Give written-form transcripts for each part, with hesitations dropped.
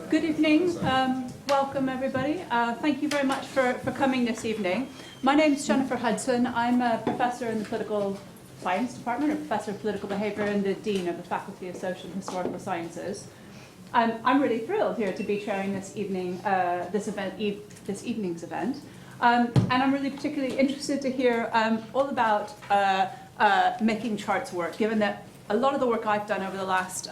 Good evening. Welcome, everybody. Thank you very much for coming this evening. My name is Jennifer Hudson. I'm a professor in the Political Science Department, or Professor of Political Behaviour, and the Dean of the Faculty of Social and Historical Sciences. I'm really thrilled here to be chairing this evening's event. And I'm really particularly interested to hear all about making charts work, given that a lot of the work I've done over the last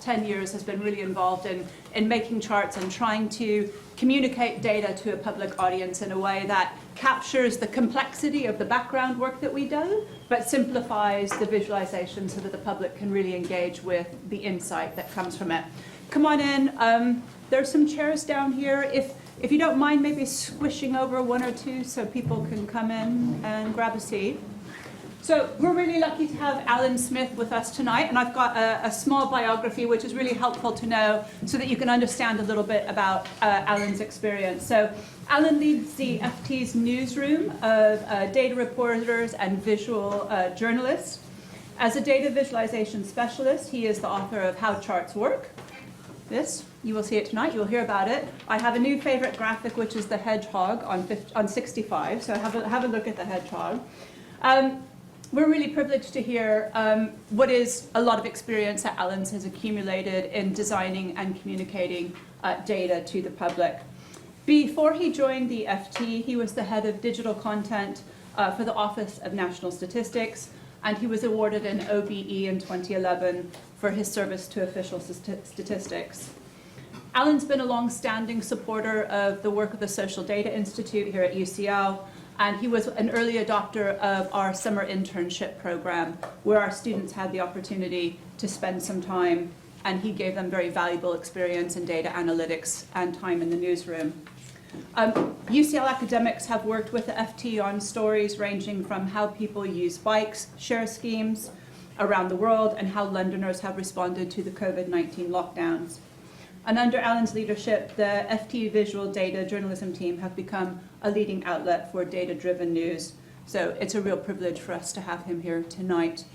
10 years has been really involved in making charts and trying to communicate data to a public audience in a way that captures the complexity of the background work that we do, but simplifies the visualization so that the public can really engage with the insight that comes from it. Come on in. There are some chairs down here. If you don't mind maybe squishing over one or two so people can come in and grab a seat. So we're really lucky to have Alan Smith with us tonight, and I've got a small biography which is really helpful to know so that you can understand a little bit about Alan's experience. So Alan leads the FT's newsroom of data reporters and visual journalists. As a data visualization specialist, he is the author of How Charts Work. This, you will see it tonight, you will hear about it. I have a new favorite graphic, which is the hedgehog on 65, so have a look at the hedgehog. We're really privileged to hear what is a lot of experience that Alan's has accumulated in designing and communicating data to the public. Before he joined the FT, he was the head of digital content for the Office of National Statistics, and he was awarded an OBE in 2011 for his service to official statistics. Alan's been a long-standing supporter of the work of the Social Data Institute here at UCL, and he was an early adopter of our summer internship program, where our students had the opportunity to spend some time, and he gave them very valuable experience in data analytics and time in the newsroom. UCL academics have worked with the FT on stories ranging from how people use bikes, share schemes around the world, and how Londoners have responded to the COVID-19 lockdowns. And under Alan's leadership, the FT Visual Data Journalism team have become a leading outlet for data-driven news. So it's a real privilege for us to have him here tonight.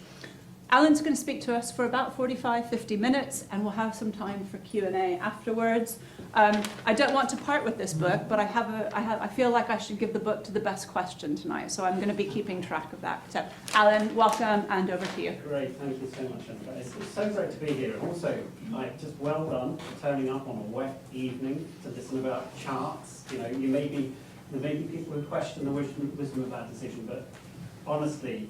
Alan's going to speak to us for about 45-50 minutes, and we'll have some time for Q&A afterwards. I don't want to part with this book, but I feel like I should give the book to the best question tonight, so I'm going to be keeping track of that. So, Alan, welcome, and over to you. Great, thank you so much, Jennifer. It's so great to be here, and also, just well done for turning up on a wet evening to listen about charts. You know, there may be people who question the wisdom of that decision, but honestly,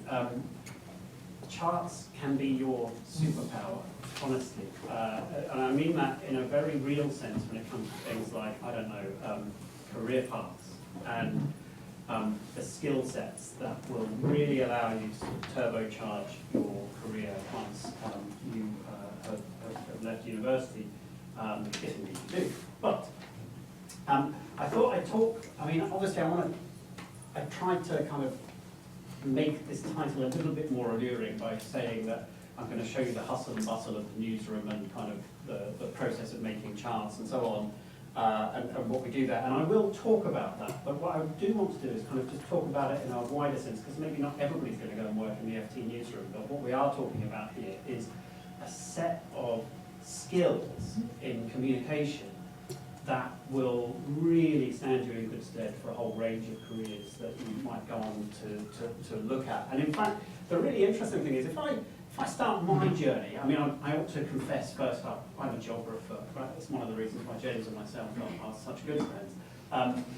charts can be your superpower, honestly. And I mean that in a very real sense when it comes to things like, I don't know, career paths and the skill sets that will really allow you to turbocharge your career once you have left university, if indeed you do. But I thought I'd talk, I mean, obviously I tried to kind of make this title a little bit more alluring by saying that I'm going to show you the hustle and bustle of the newsroom and kind of the process of making charts and so on, and what we do there. And I will talk about that, but what I do want to do is kind of just talk about it in a wider sense, because maybe not everybody's going to go and work in the FT newsroom, but what we are talking about here is a set of skills in communication that will really stand you in good stead for a whole range of careers that you might go on to look at. And in fact, the really interesting thing is if I start my journey, I mean, I ought to confess first up, I'm a geographer, right? That's one of the reasons why James and myself are such good friends,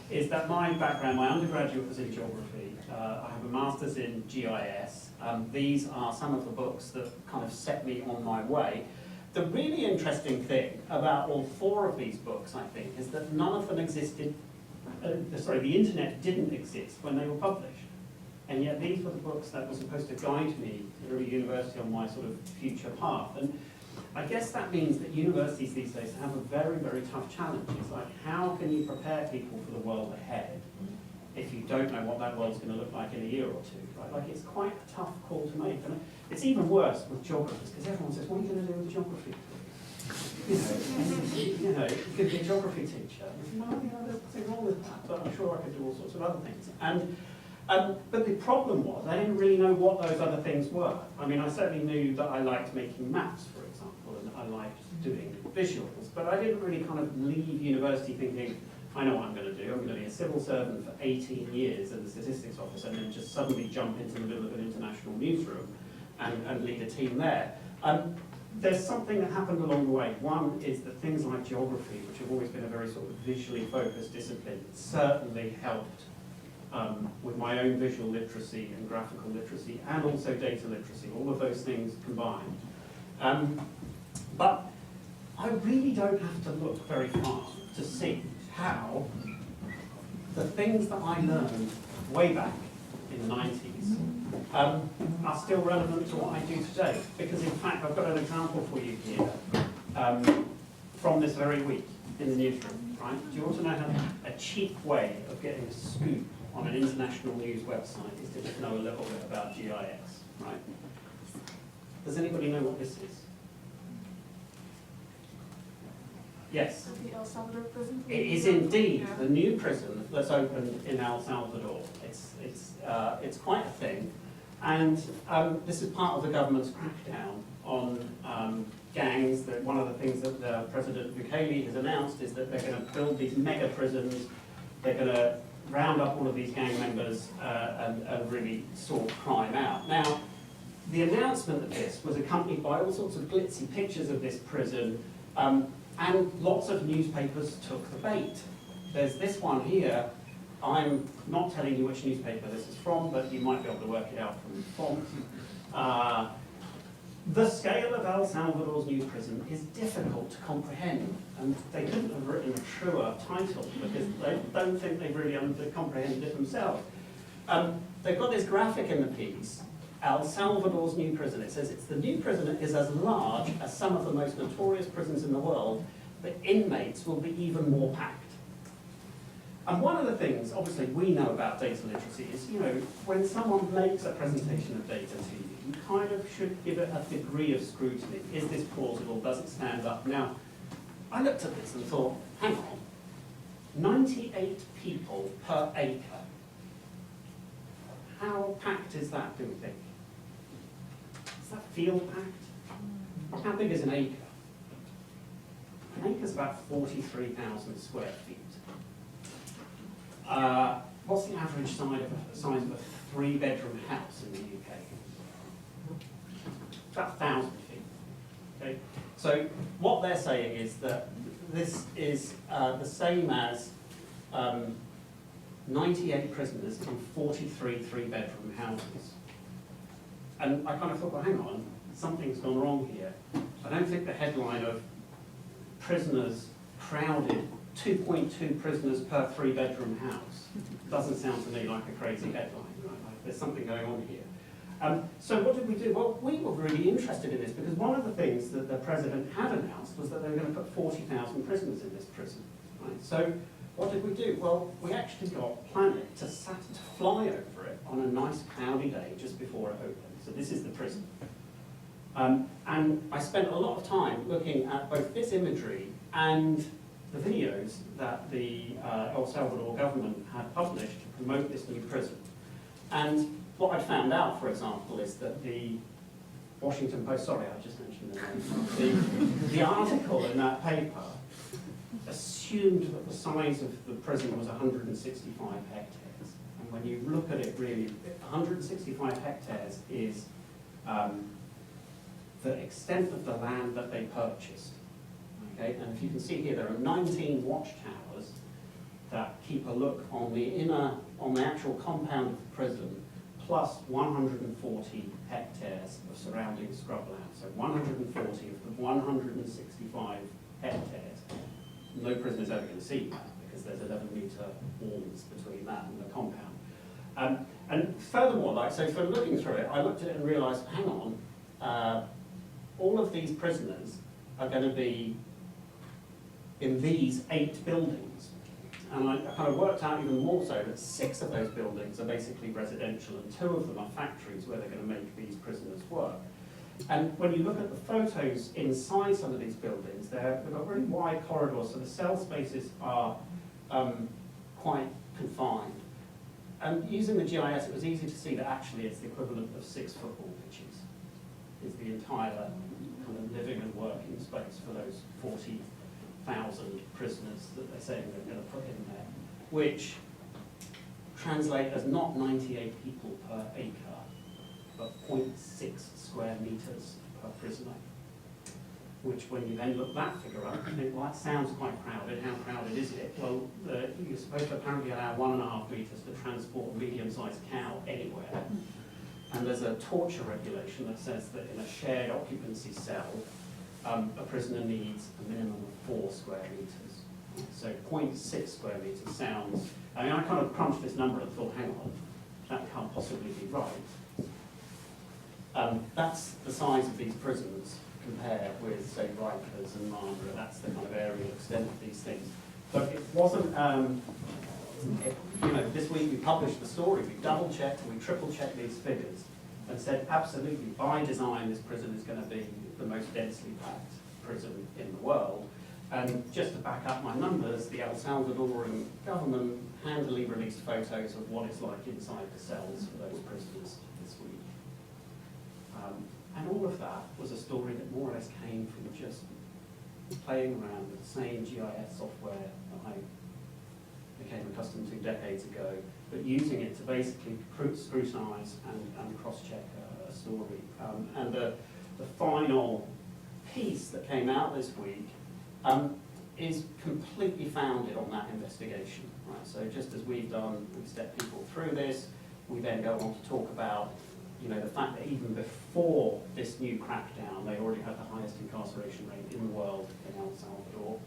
is that my background, my undergraduate was in geography. I have a master's in GIS. These are some of the books that kind of set me on my way. The really interesting thing about all four of these books, I think, is that none of them existed, the internet didn't exist when they were published. And yet these were the books that were supposed to guide me through university on my sort of future path. And I guess that means that universities these days have a very, very tough challenge. It's like, how can you prepare people for the world ahead if you don't know what that world's going to look like in a year or two? Right? Like, it's quite a tough call to make. And it's even worse with geographers, because everyone says, what are you going to do with geography? You know, you could be a geography teacher. Well, you know, there's nothing wrong with that, but I'm sure I could do all sorts of other things. And but the problem was, I didn't really know what those other things were. I mean, I certainly knew that I liked making maps, for example, and I liked doing visuals, but I didn't really kind of leave university thinking, I know what I'm going to do. I'm going to be a civil servant for 18 years in the statistics office and then just suddenly jump into the middle of an international newsroom and lead a team there. There's something that happened along the way. One is that things like geography, which have always been a very sort of visually focused discipline, certainly helped with my own visual literacy and graphical literacy, and also data literacy, all of those things combined. But I really don't have to look very far to see how the things that I learned way back in the 90s are still relevant to what I do today. Because in fact, I've got an example for you here from this very week in the newsroom, right? Do you want to know how a cheap way of getting a scoop on an international news website is to just know a little bit about GIS, right? Does anybody know what this is? Yes? The El Salvador prison? It is indeed Yeah. the new prison that's opened in El Salvador. It's quite a thing. And this is part of the government's crackdown on gangs. That one of the things that President Bukele has announced is that they're going to build these mega prisons. They're going to round up all of these gang members and really sort crime out. Now, the announcement of this was accompanied by all sorts of glitzy pictures of this prison, and lots of newspapers took the bait. There's this one here. I'm not telling you which newspaper this is from, but you might be able to work it out from the font. The scale of El Salvador's new prison is difficult to comprehend, and they couldn't have written a truer title because they don't think they've really comprehended it themselves. They've got this graphic in the piece, El Salvador's new prison. It says the new prison is as large as some of the most notorious prisons in the world, but inmates will be even more packed. And one of the things, obviously, we know about data literacy is, you know, when someone makes a presentation of data to you, you kind of should give it a degree of scrutiny. Is this plausible? Does it stand up? Now, I looked at this and thought, hang on, 98 people per acre. How packed is that, do we think? Does that feel packed? How big is an acre? An acre is about 43,000 square feet. What's the average size of a 3-bedroom house in the UK? About 1,000 feet. Okay? So what they're saying is that this is the same as 98 prisoners in 43 3-bedroom houses. And I kind of thought, well, hang on, something's gone wrong here. I don't think the headline of prisoners crowded, 2.2 prisoners per 3-bedroom house, doesn't sound to me like a crazy headline. Right? Like there's something going on here. So what did we do? Well, we were really interested in this because one of the things that the president had announced was that they were going to put 40,000 prisoners in this prison. Right? So what did we do? Well, we actually got Planet to fly over it on a nice cloudy day just before it opened. So this is the prison. And I spent a lot of time looking at both this imagery and the videos that the El Salvador government had published to promote this new prison. And what I found out, for example, is that the Washington Post, sorry, I just mentioned the name, the article in that paper assumed that the size of the prison was 165 hectares. And when you look at it really, 165 hectares is the extent of the land that they purchased. Okay? And if you can see here, there are 19 watchtowers that keep a look on the actual compound of the prison, plus 140 hectares of surrounding scrubland. So 140 of the 165 hectares. No prisoner's ever going to see that because there's 11-metre walls between that and the compound. And furthermore, so from looking through it, I looked at it and realised, hang on, all of these prisoners are going to be in these 8 buildings. And I kind of worked out even more so that 6 of those buildings are basically residential and 2 of them are factories where they're going to make these prisoners work. And when you look at the photos inside some of these buildings, they've got really wide corridors, so the cell spaces are quite confined. And using the GIS, it was easy to see that actually it's the equivalent of 6 football pitches, is the entire kind of living and working space for those 40,000 prisoners that they're saying they're going to put in there, which translate as not 98 people per acre, but 0.6 square metres per prisoner. Which, when you then look that figure up, you think, well, that sounds quite crowded. How crowded is it? Well, you're supposed to apparently allow 1.5 metres to transport a medium-sized cow anywhere. And there's a torture regulation that says that in a shared occupancy cell, a prisoner needs a minimum of 4 square metres. So 0.6 square metres sounds, I mean, I kind of crunched this number and thought, hang on, that can't possibly be right. That's the size of these prisons compared with, say, Rikers and Marlborough. That's the kind of aerial extent of these things. But it wasn't, this week we published the story, we double-checked and we triple-checked these figures and said, absolutely, by design, this prison is going to be the most densely packed prison in the world. And just to back up my numbers, the El Salvadoran government handily released photos of what it's like inside the cells for those prisoners this week. And all of that was a story that more or less came from just playing around with the same GIS software that I became accustomed to decades ago, but using it to basically scrutinise and cross-check a story. And the final piece that came out this week is completely founded on that investigation. Right? So just as we've done, we step people through this, we then go on to talk about the fact that even before this new crackdown, they already had the highest incarceration rate in the world in El Salvador.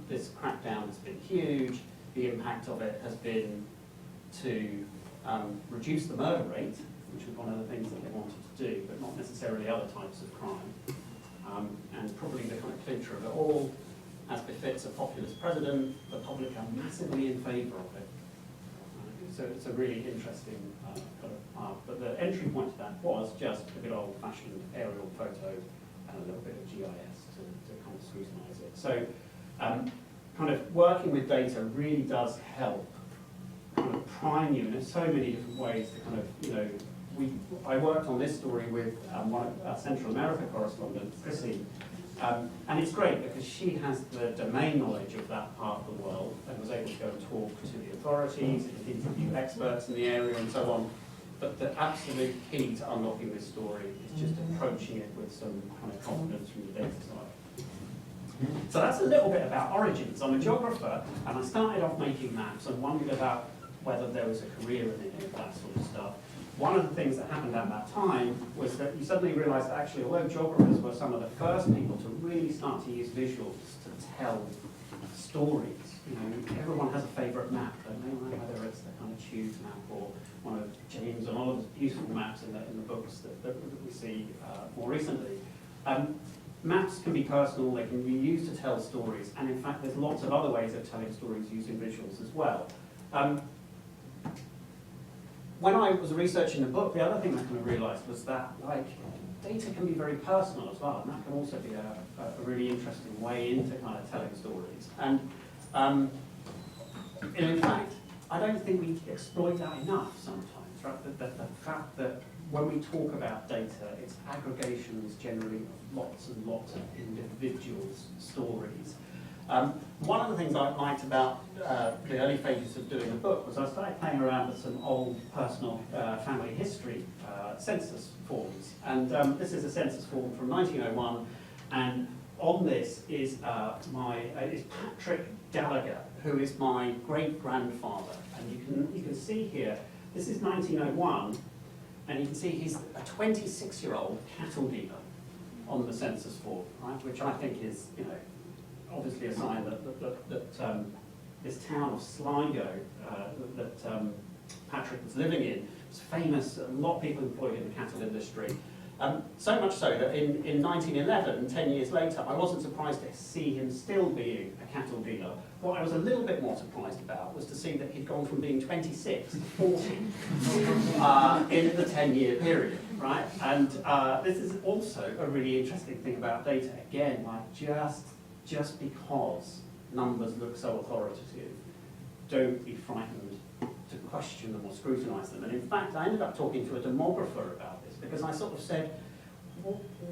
This crackdown has been huge. The impact of it has been to reduce the murder rate, which was one of the things that they wanted to do, but not necessarily other types of crime. And probably the kind of clincher of it all, as befits a populist president, the public are massively in favour of it. So it's a really interesting kind of path. But the entry point to that was just a good old-fashioned aerial photo and a little bit of GIS to kind of scrutinise it. So kind of working with data really does help kind of prime you in so many different ways to kind of, I worked on this story with one of our Central America correspondent, Chrissy, and it's great because she has the domain knowledge of that part of the world and was able to go and talk to the authorities, interview experts in the area and so on. But the absolute key to unlocking this story is just approaching it with some kind of confidence from the data side. So that's a little bit about origins. I'm a geographer and I started off making maps and wondered about whether there was a career in any of that sort of stuff. One of the things that happened at that time was that you suddenly realised that actually, although geographers were some of the first people to really start to use visuals to tell stories, everyone has a favourite map, don't they? Whether it's the kind of Tube map or one of James and Oliver's beautiful maps in the books that we see more recently. Maps can be personal, they can be used to tell stories, and in fact there's lots of other ways of telling stories using visuals as well. When I was researching the book, the other thing I kind of realised was that data can be very personal as well, and that can also be a really interesting way into kind of telling stories. And in fact, I don't think we exploit that enough sometimes, right? The fact that when we talk about data, it's aggregations generally of lots and lots of individuals' stories. One of the things I liked about the early phases of doing the book was I started playing around with some old personal family history census forms. And this is a census form from 1901, and on this is is Patrick Gallagher, who is my great-grandfather. And you can see here, this is 1901, and you can see he's a 26-year-old cattle dealer on the census form, right? Which I think is, obviously a sign that this town of Sligo that Patrick was living in was famous, a lot of people employed in the cattle industry. So much so that in 1911, 10 years later, I wasn't surprised to see him still being a cattle dealer. What I was a little bit more surprised about was to see that he'd gone from being 26 to 40 in the 10-year period, right? And this is also a really interesting thing about data. Again, just because numbers look so authoritative, don't be frightened to question them or scrutinise them. And in fact, I ended up talking to a demographer about this because I sort of said,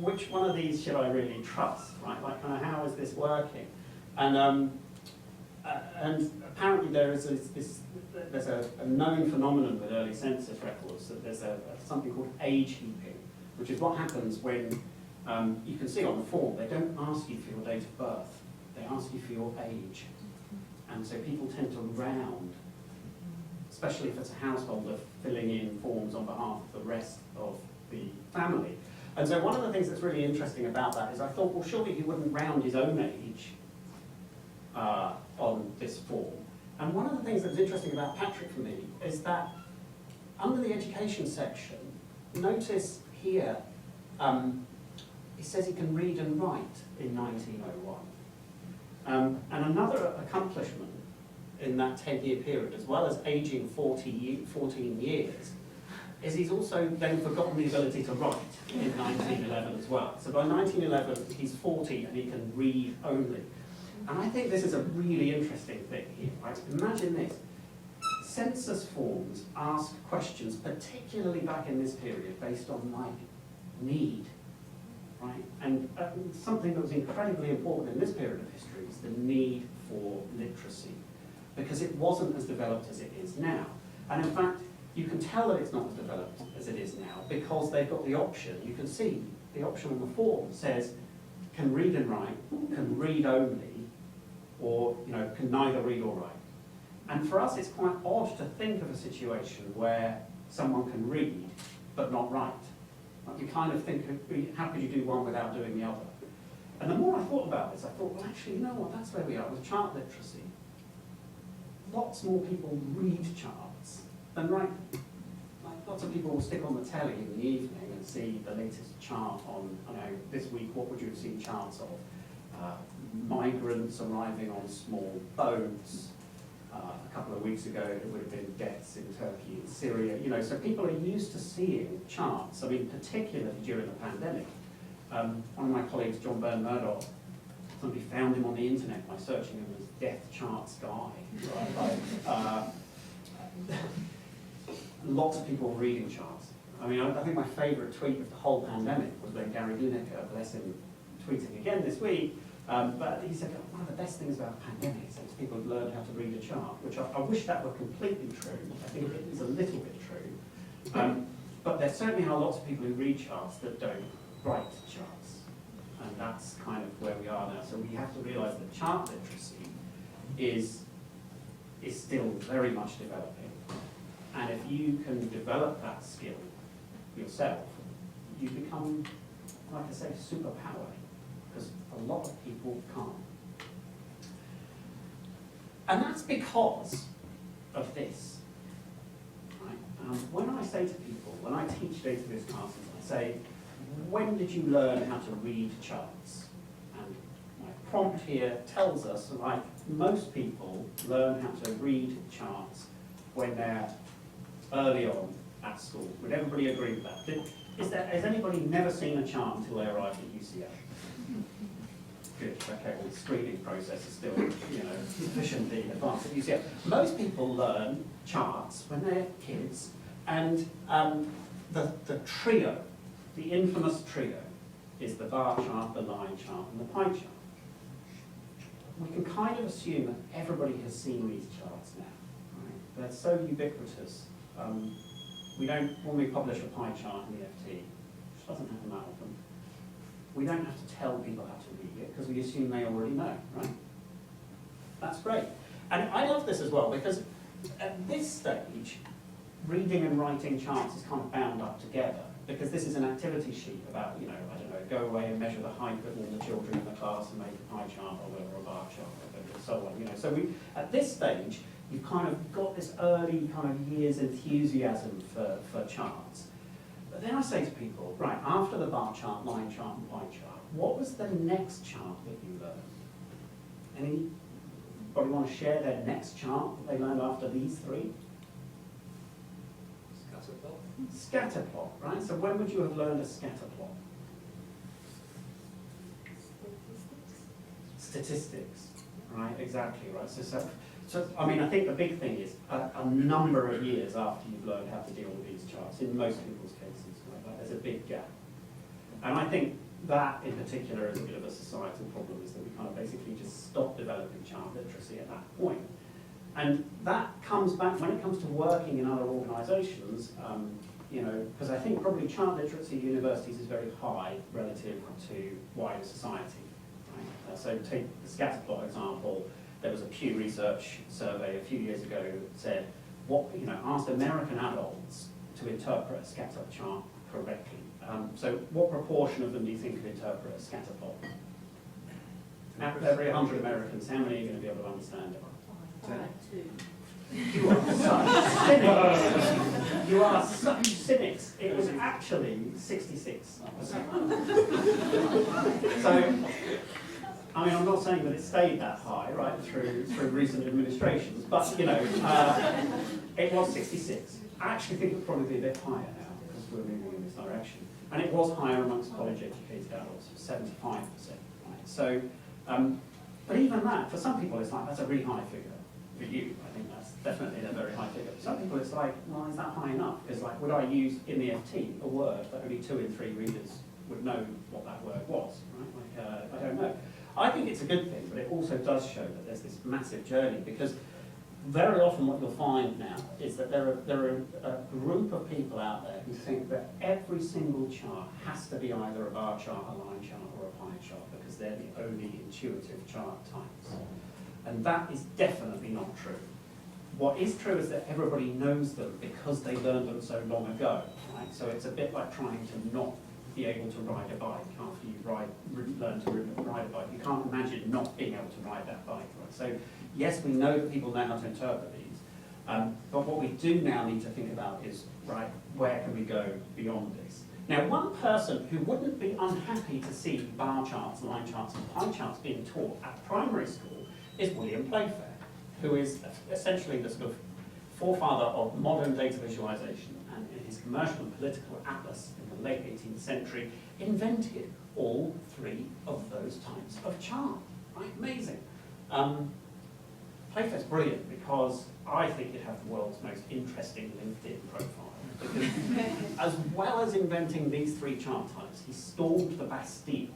which one of these should I really trust, right? Like, kind of, how is this working? And apparently there's a known phenomenon with early census records, that there's something called age heaping, which is what happens when, you can see on the form, they don't ask you for your date of birth, they ask you for your age. And so people tend to round, especially if it's a householder filling in forms on behalf of the rest of the family. And so one of the things that's really interesting about that is I thought, well, surely he wouldn't round his own age on this form. And one of the things that's interesting about Patrick for me is that under the education section, notice here, it says he can read and write in 1901. And another accomplishment in that 10-year period, as well as aging 14 years, is he's also then forgotten the ability to write in 1911 as well. So by 1911, he's 40 and he can read only. And I think this is a really interesting thing here, right? Imagine this. Census forms ask questions, particularly back in this period, based on like need, right? And something that was incredibly important in this period of history is the need for literacy, because it wasn't as developed as it is now. And in fact, you can tell that it's not as developed as it is now because they've got the option. You can see the option on the form says, can read and write, can read only, or can neither read or write. And for us, it's quite odd to think of a situation where someone can read but not write. Like, you kind of think, how could you do one without doing the other? And the more I thought about this, I thought, well, actually, you know what? That's where we are with chart literacy. Lots more people read charts than write. Like, lots of people will stick on the telly in the evening and see the latest chart on, this week, what would you have seen charts of? Migrants arriving on small boats. A couple of weeks ago, it would have been deaths in Turkey and Syria. So people are used to seeing charts. I mean, particularly during the pandemic. One of my colleagues, John Byrne Murdoch, somebody found him on the internet by searching him as Death Charts Guy. Right? Lots of people reading charts. I mean, I think my favourite tweet of the whole pandemic was when Gary Lineker, bless him, tweeting again this week. But he said, one of the best things about the pandemic is people have learned how to read a chart, which I wish that were completely true. I think it is a little bit true. But there certainly are lots of people who read charts that don't write charts. And that's kind of where we are now. So we have to realise that chart literacy is still very much developing. And if you can develop that skill yourself, you become, like I say, superpower. Because a lot of people can't. And that's because of this. Right? When I say to people, when I teach database classes, I say, when did you learn how to read charts? And my prompt here tells us, like most people learn how to read charts when they're early on at school. Would everybody agree with that? Has anybody never seen a chart until they arrived at UCL? Good, okay, well the screening process is still, sufficiently advanced at UCL. Most people learn charts when they're kids, and the trio, the infamous trio, is the bar chart, the line chart, and the pie chart. We can kind of assume that everybody has seen these charts now, right? They're so ubiquitous. When we publish a pie chart in the FT, which doesn't happen that often, we don't have to tell people how to read it because we assume they already know, right? That's great. And I love this as well because at this stage, reading and writing charts is kind of bound up together because this is an activity sheet about, go away and measure the height of all the children in the class and make a pie chart or a bar chart or so on. So at this stage, you've kind of got this early kind of years enthusiasm for charts. But then I say to people, right, after the bar chart, line chart, and pie chart, what was the next chart that you learned? Anybody want to share their next chart that they learned after these three? Scatter plot, right? So when would you have learned a scatter plot? Statistics, right? Exactly, right? So I mean, I think the big thing is a number of years after you've learned how to deal with these charts, in most people's cases, right? Like, there's a big gap. And I think that in particular is a bit of a societal problem, is that we kind of basically just stop developing child literacy at that point. And that comes back, when it comes to working in other organisations, you know, because I think probably child literacy at universities is very high relative to wider society. Right? So take the scatterplot example. There was a Pew Research survey a few years ago that said, asked American adults to interpret a scatter chart correctly. So what proportion of them do you think could interpret a scatter plot? Out of every 100 Americans, how many are going to be able to understand it? 2. You are such cynics. You are such cynics. It was actually 66%. So, I mean, I'm not saying that it stayed that high, right, through recent administrations, but, you know, it was 66. I actually think it would probably be a bit higher now, because we're moving in this direction. And it was higher amongst college-educated adults, 75%, right? So, but even that, for some people, it's like, that's a really high figure. For you, I think that's definitely a very high figure. For some people, it's like, well, is that high enough? It's like, would I use in the FT a word that only 2 in 3 readers would know what that word was, right? Like, I don't know. I think it's a good thing, but it also does show that there's this massive journey, because very often what you'll find now is that there are a group of people out there who think that every single chart has to be either a bar chart, a line chart, or a pie chart, because they're the only intuitive chart types. And that is definitely not true. What is true is that everybody knows them because they learned them so long ago. Right? So it's a bit like trying to not be able to ride a bike after you learn to ride a bike. You can't imagine not being able to ride that bike. Right? So yes, we know that people know how to interpret these, but what we do now need to think about is, right, where can we go beyond this? Now, one person who wouldn't be unhappy to see bar charts, line charts, and pie charts being taught at primary school is William Playfair, who is essentially the sort of forefather of modern data visualization, and in his commercial and political atlas in the late 18th century invented all 3 of those types of chart. Right? Amazing. Playfair's brilliant because I think he'd have the world's most interesting LinkedIn profile. Because as well as inventing these 3 chart types, he stormed the Bastille,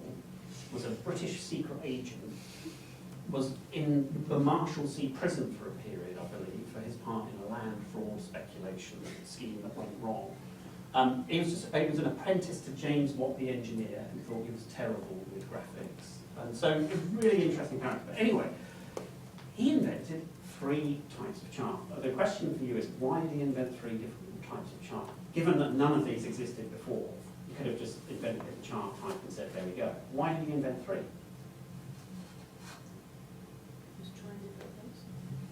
was a British secret agent, was in the Marshalsea prison for a period, I believe, for his part in a land fraud speculation scheme that went wrong. He was an apprentice to James Watt the engineer, who thought he was terrible with graphics. And so, a really interesting character. But anyway, he invented 3 types of chart. The question for you is, why did he invent 3 different types of chart? Given that none of these existed before, you could have just invented a chart type and said, there we go. Why did he invent 3?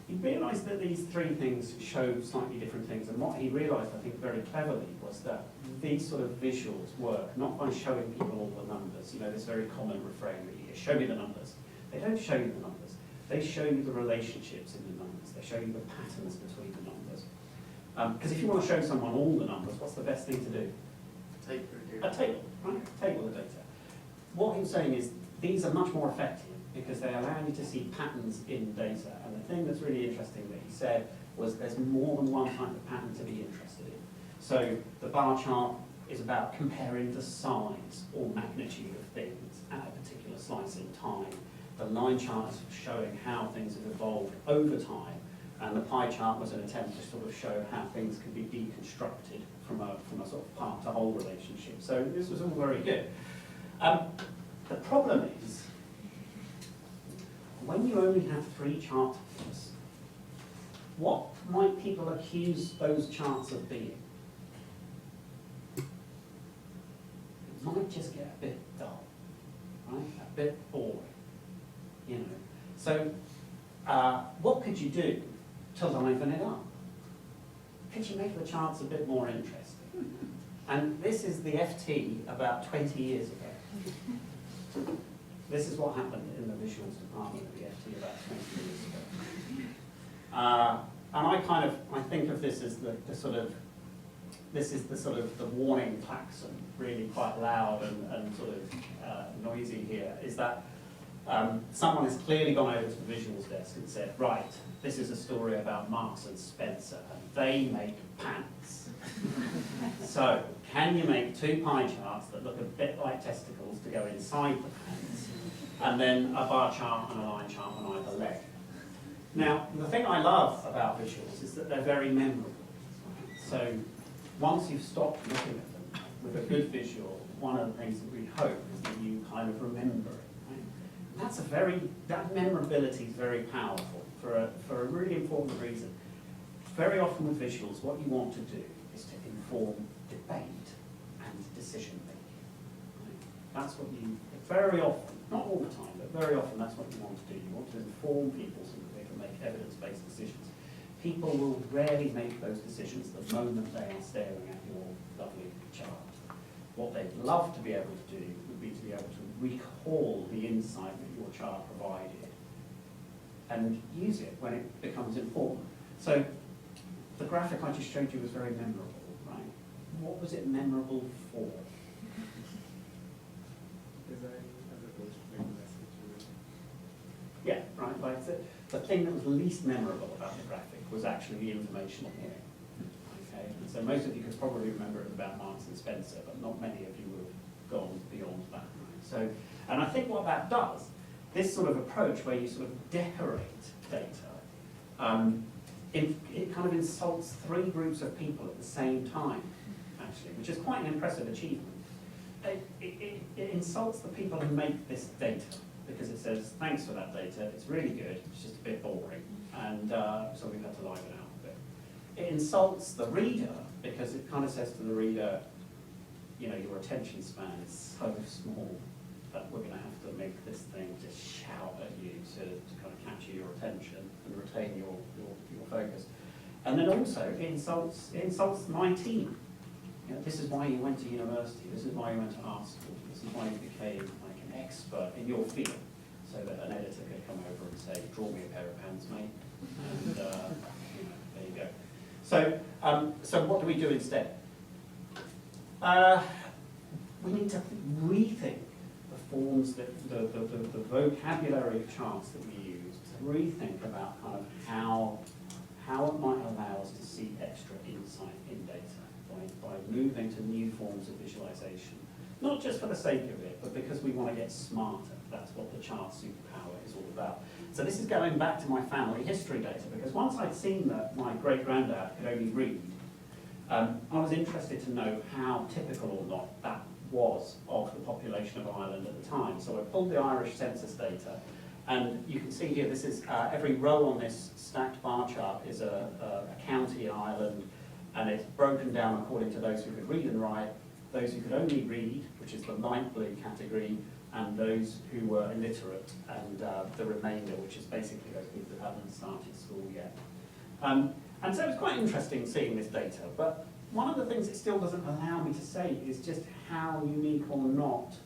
He realised that these 3 things show slightly different things, and what he realised, I think, very cleverly, was that these sort of visuals work not by showing people all the numbers. You know, this very common refrain that you hear, show me the numbers. They don't show you the numbers. They show you the relationships in the numbers. They show you the patterns between the numbers. Because if you want to show someone all the numbers, what's the best thing to do? A table, right? A table of data. What he was saying is, these are much more effective because they allow you to see patterns in data. And the thing that's really interesting that he said was there's more than one type of pattern to be interested in. So the bar chart is about comparing the size or magnitude of things at a particular slice in time. The line chart is showing how things have evolved over time. And the pie chart was an attempt to sort of show how things can be deconstructed from a sort of part to whole relationship. So this was all very good. The problem is, when you only have 3 chart types, what might people accuse those charts of being? It might just get a bit dull, right? A bit boring, you know. So what could you do to liven it up? Could you make the charts a bit more interesting? And this is the FT about 20 years ago. This is what happened in the visuals department of the FT about 20 years ago. And I think of this as the warning klaxon, really quite loud and sort of noisy here, is that someone has clearly gone over to the visuals desk and said, right, this is a story about Marks and Spencer, and they make pants. So, can you make two pie charts that look a bit like testicles to go inside the pants, and then a bar chart and a line chart on either leg? Now, the thing I love about visuals is that they're very memorable. So, once you've stopped looking at them with a good visual, one of the things that we hope is that you kind of remember it. Right? That memorability is very powerful for a really important reason. Very often with visuals, what you want to do is to inform debate and decision making. Right? That's what you, very often, not all the time, but very often that's what you want to do. You want to inform people so that they can make evidence-based decisions. People will rarely make those decisions the moment they are staring at your lovely chart. What they'd love to be able to do would be to be able to recall the insight that your chart provided and use it when it becomes important. So the graphic I just showed you was very memorable, right? What was it memorable for? Yeah, right. Like the thing that was least memorable about the graphic was actually the information here. Okay, and so most of you could probably remember it was about Marks and Spencer, but not many of you would have gone beyond that. Right? So, and I think what that does, this sort of approach where you sort of decorate data, it kind of insults three groups of people at the same time, actually, which is quite an impressive achievement. It insults the people who make this data, because it says, thanks for that data, it's really good, it's just a bit boring, and so we've had to liven it out a bit. It insults the reader, because it kind of says to the reader, you know, your attention span is so small that we're going to have to make this thing just shout at you to kind of capture your attention and retain your focus. And then also, it insults my team. You know, this is why you went to university, this is why you went to art school, this is why you became like an expert in your field, so that an editor could come over and say, draw me a pair of pants, mate, and you know, there you go. So, so what do we do instead? We need to rethink the forms, the vocabulary of charts that we use, to rethink about kind of how it might allow us to see extra insight in data by moving to new forms of visualization. Not just for the sake of it, but because we want to get smarter. That's what the chart superpower is all about. So this is going back to my family history data, because once I'd seen that my great-granddad could only read, I was interested to know how typical or not that was of the population of Ireland at the time. So I pulled the Irish census data, and you can see here, this is every row on this stacked bar chart is a county in Ireland, and it's broken down according to those who could read and write, those who could only read, which is the light blue category, and those who were illiterate, and the remainder, which is basically those people who haven't started school yet. And so it was quite interesting seeing this data, but one of the things it still doesn't allow me to say is just how unique or not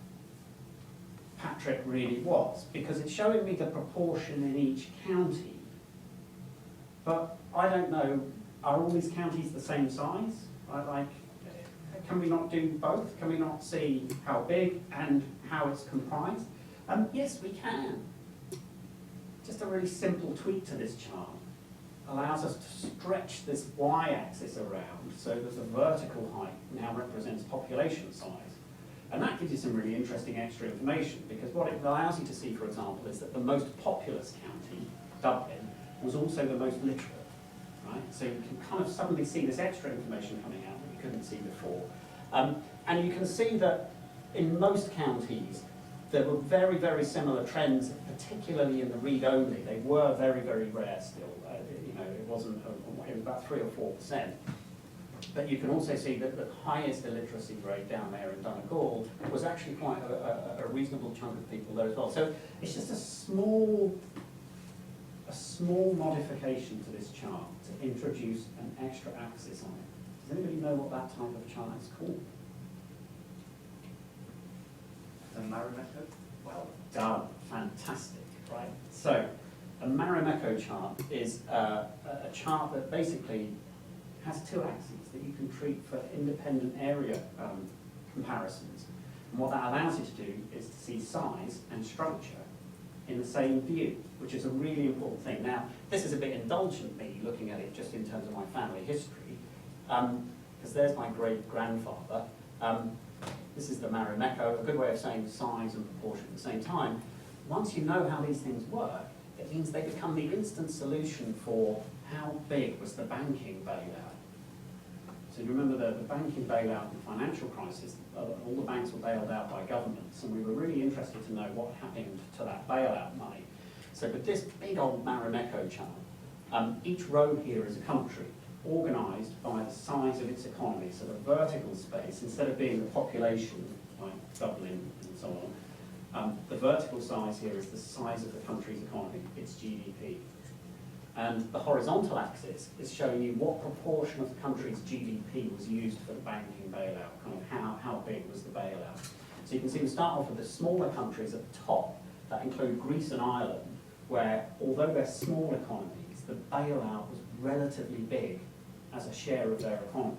Patrick really was, because it's showing me the proportion in each county, but I don't know, are all these counties the same size? Like, can we not do both? Can we not see how big and how it's comprised? Yes, we can. Just a really simple tweak to this chart allows us to stretch this y-axis around so that the vertical height now represents population size. And that gives you some really interesting extra information, because what it allows you to see, for example, is that the most populous county, Dublin, was also the most literate. Right? So you can kind of suddenly see this extra information coming out that you couldn't see before. And you can see that in most counties, there were very, very similar trends, particularly in the read-only. They were very, very rare still. You know, it wasn't, it was about 3 or 4%. But you can also see that the highest illiteracy rate down there in Donegal was actually quite a reasonable chunk of people there as well. So it's just a small modification to this chart to introduce an extra axis on it. Does anybody know what that type of chart is called? A Marimekko? Well done, fantastic, right? So a Marimekko chart is a chart that basically has two axes that you can treat for independent area comparisons. And what that allows you to do is to see size and structure in the same view, which is a really important thing. Now, this is a bit indulgent, me looking at it just in terms of my family history, because there's my great-grandfather. This is the Marimekko, a good way of saying size and proportion at the same time. Once you know how these things work, it means they become the instant solution for how big was the banking bailout. So you remember the banking bailout and financial crisis, all the banks were bailed out by governments, and we were really interested to know what happened to that bailout money. So with this big old Marimekko chart, each row here is a country, organised by the size of its economy. So the vertical space, instead of being the population, like Dublin and so on, the vertical size here is the size of the country's economy, its GDP. And the horizontal axis is showing you what proportion of the country's GDP was used for the banking bailout, kind of how big was the bailout. So you can see we start off with the smaller countries at the top, that include Greece and Ireland, where although they're small economies, the bailout was relatively big as a share of their economy.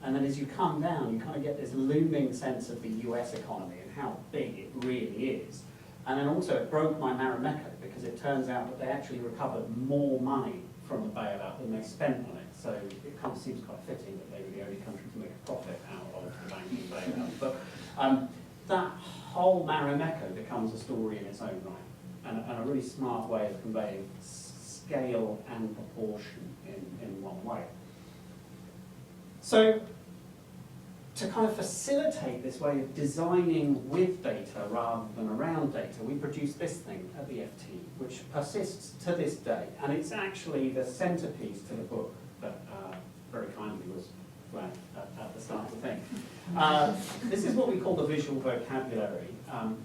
And then as you come down, you kind of get this looming sense of the US economy and how big it really is. And then also it broke my Marimekko because it turns out that they actually recovered more money from the bailout than they spent on it. So it kind of seems quite fitting that they were the only country to make a profit out of the banking bailout. But that whole Marimekko becomes a story in its own right, and a really smart way of conveying scale and proportion in one way. So to kind of facilitate this way of designing with data rather than around data, we produced this thing at the FT, which persists to this day, and it's actually the centerpiece to the book that very kindly was flagged at the start of the thing. This is what we call the visual vocabulary.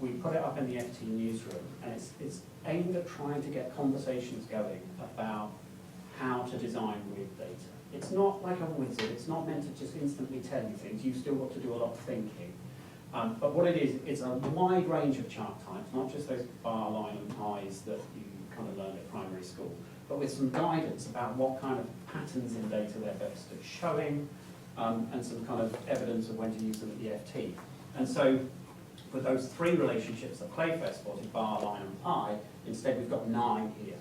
We put it up in the FT newsroom, and it's aimed at trying to get conversations going about how to design with data. It's not like a wizard, it's not meant to just instantly tell you things, you've still got to do a lot of thinking. But what it is, it's a wide range of chart types, not just those bar, line and pies that you kind of learned at primary school, but with some guidance about what kind of patterns in data they're best at showing, and some kind of evidence of when to use them at the FT. And so, with those three relationships that Playfair spotted, bar, line and pie, instead we've got 9 here.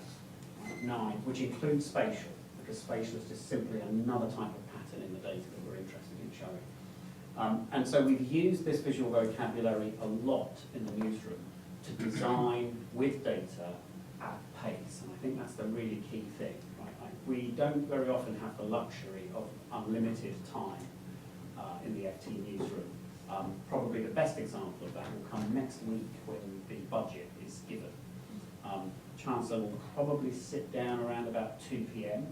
9, which includes spatial, because spatial is just simply another type of pattern in the data that we're interested in showing. And so we've used this visual vocabulary a lot in the newsroom to design with data at pace, and I think that's the really key thing. Right? Like, we don't very often have the luxury of unlimited time in the FT newsroom. Probably the best example of that will come next week when the budget is given. Chancellor will probably sit down around about 2 p.m.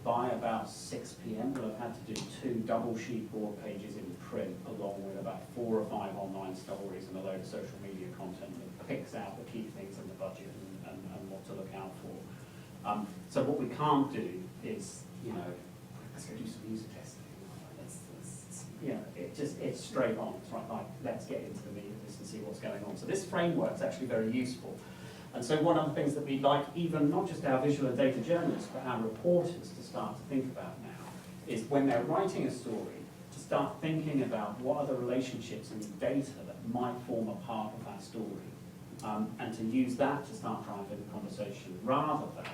By about 6 p.m. we'll have had to do 2 double sheet board pages in print, along with about 4 or 5 online stories and a load of social media content that picks out the key things in the budget and what to look out for. So what we can't do is, let's go do some user testing. It's straight on. It's right, like, let's get into the meat of this and see what's going on. So this framework's actually very useful. And so one of the things that we'd like, even not just our visual and data journalists, but our reporters to start to think about now, is when they're writing a story, to start thinking about what are the relationships and data that might form a part of that story, and to use that to start driving the conversation, rather than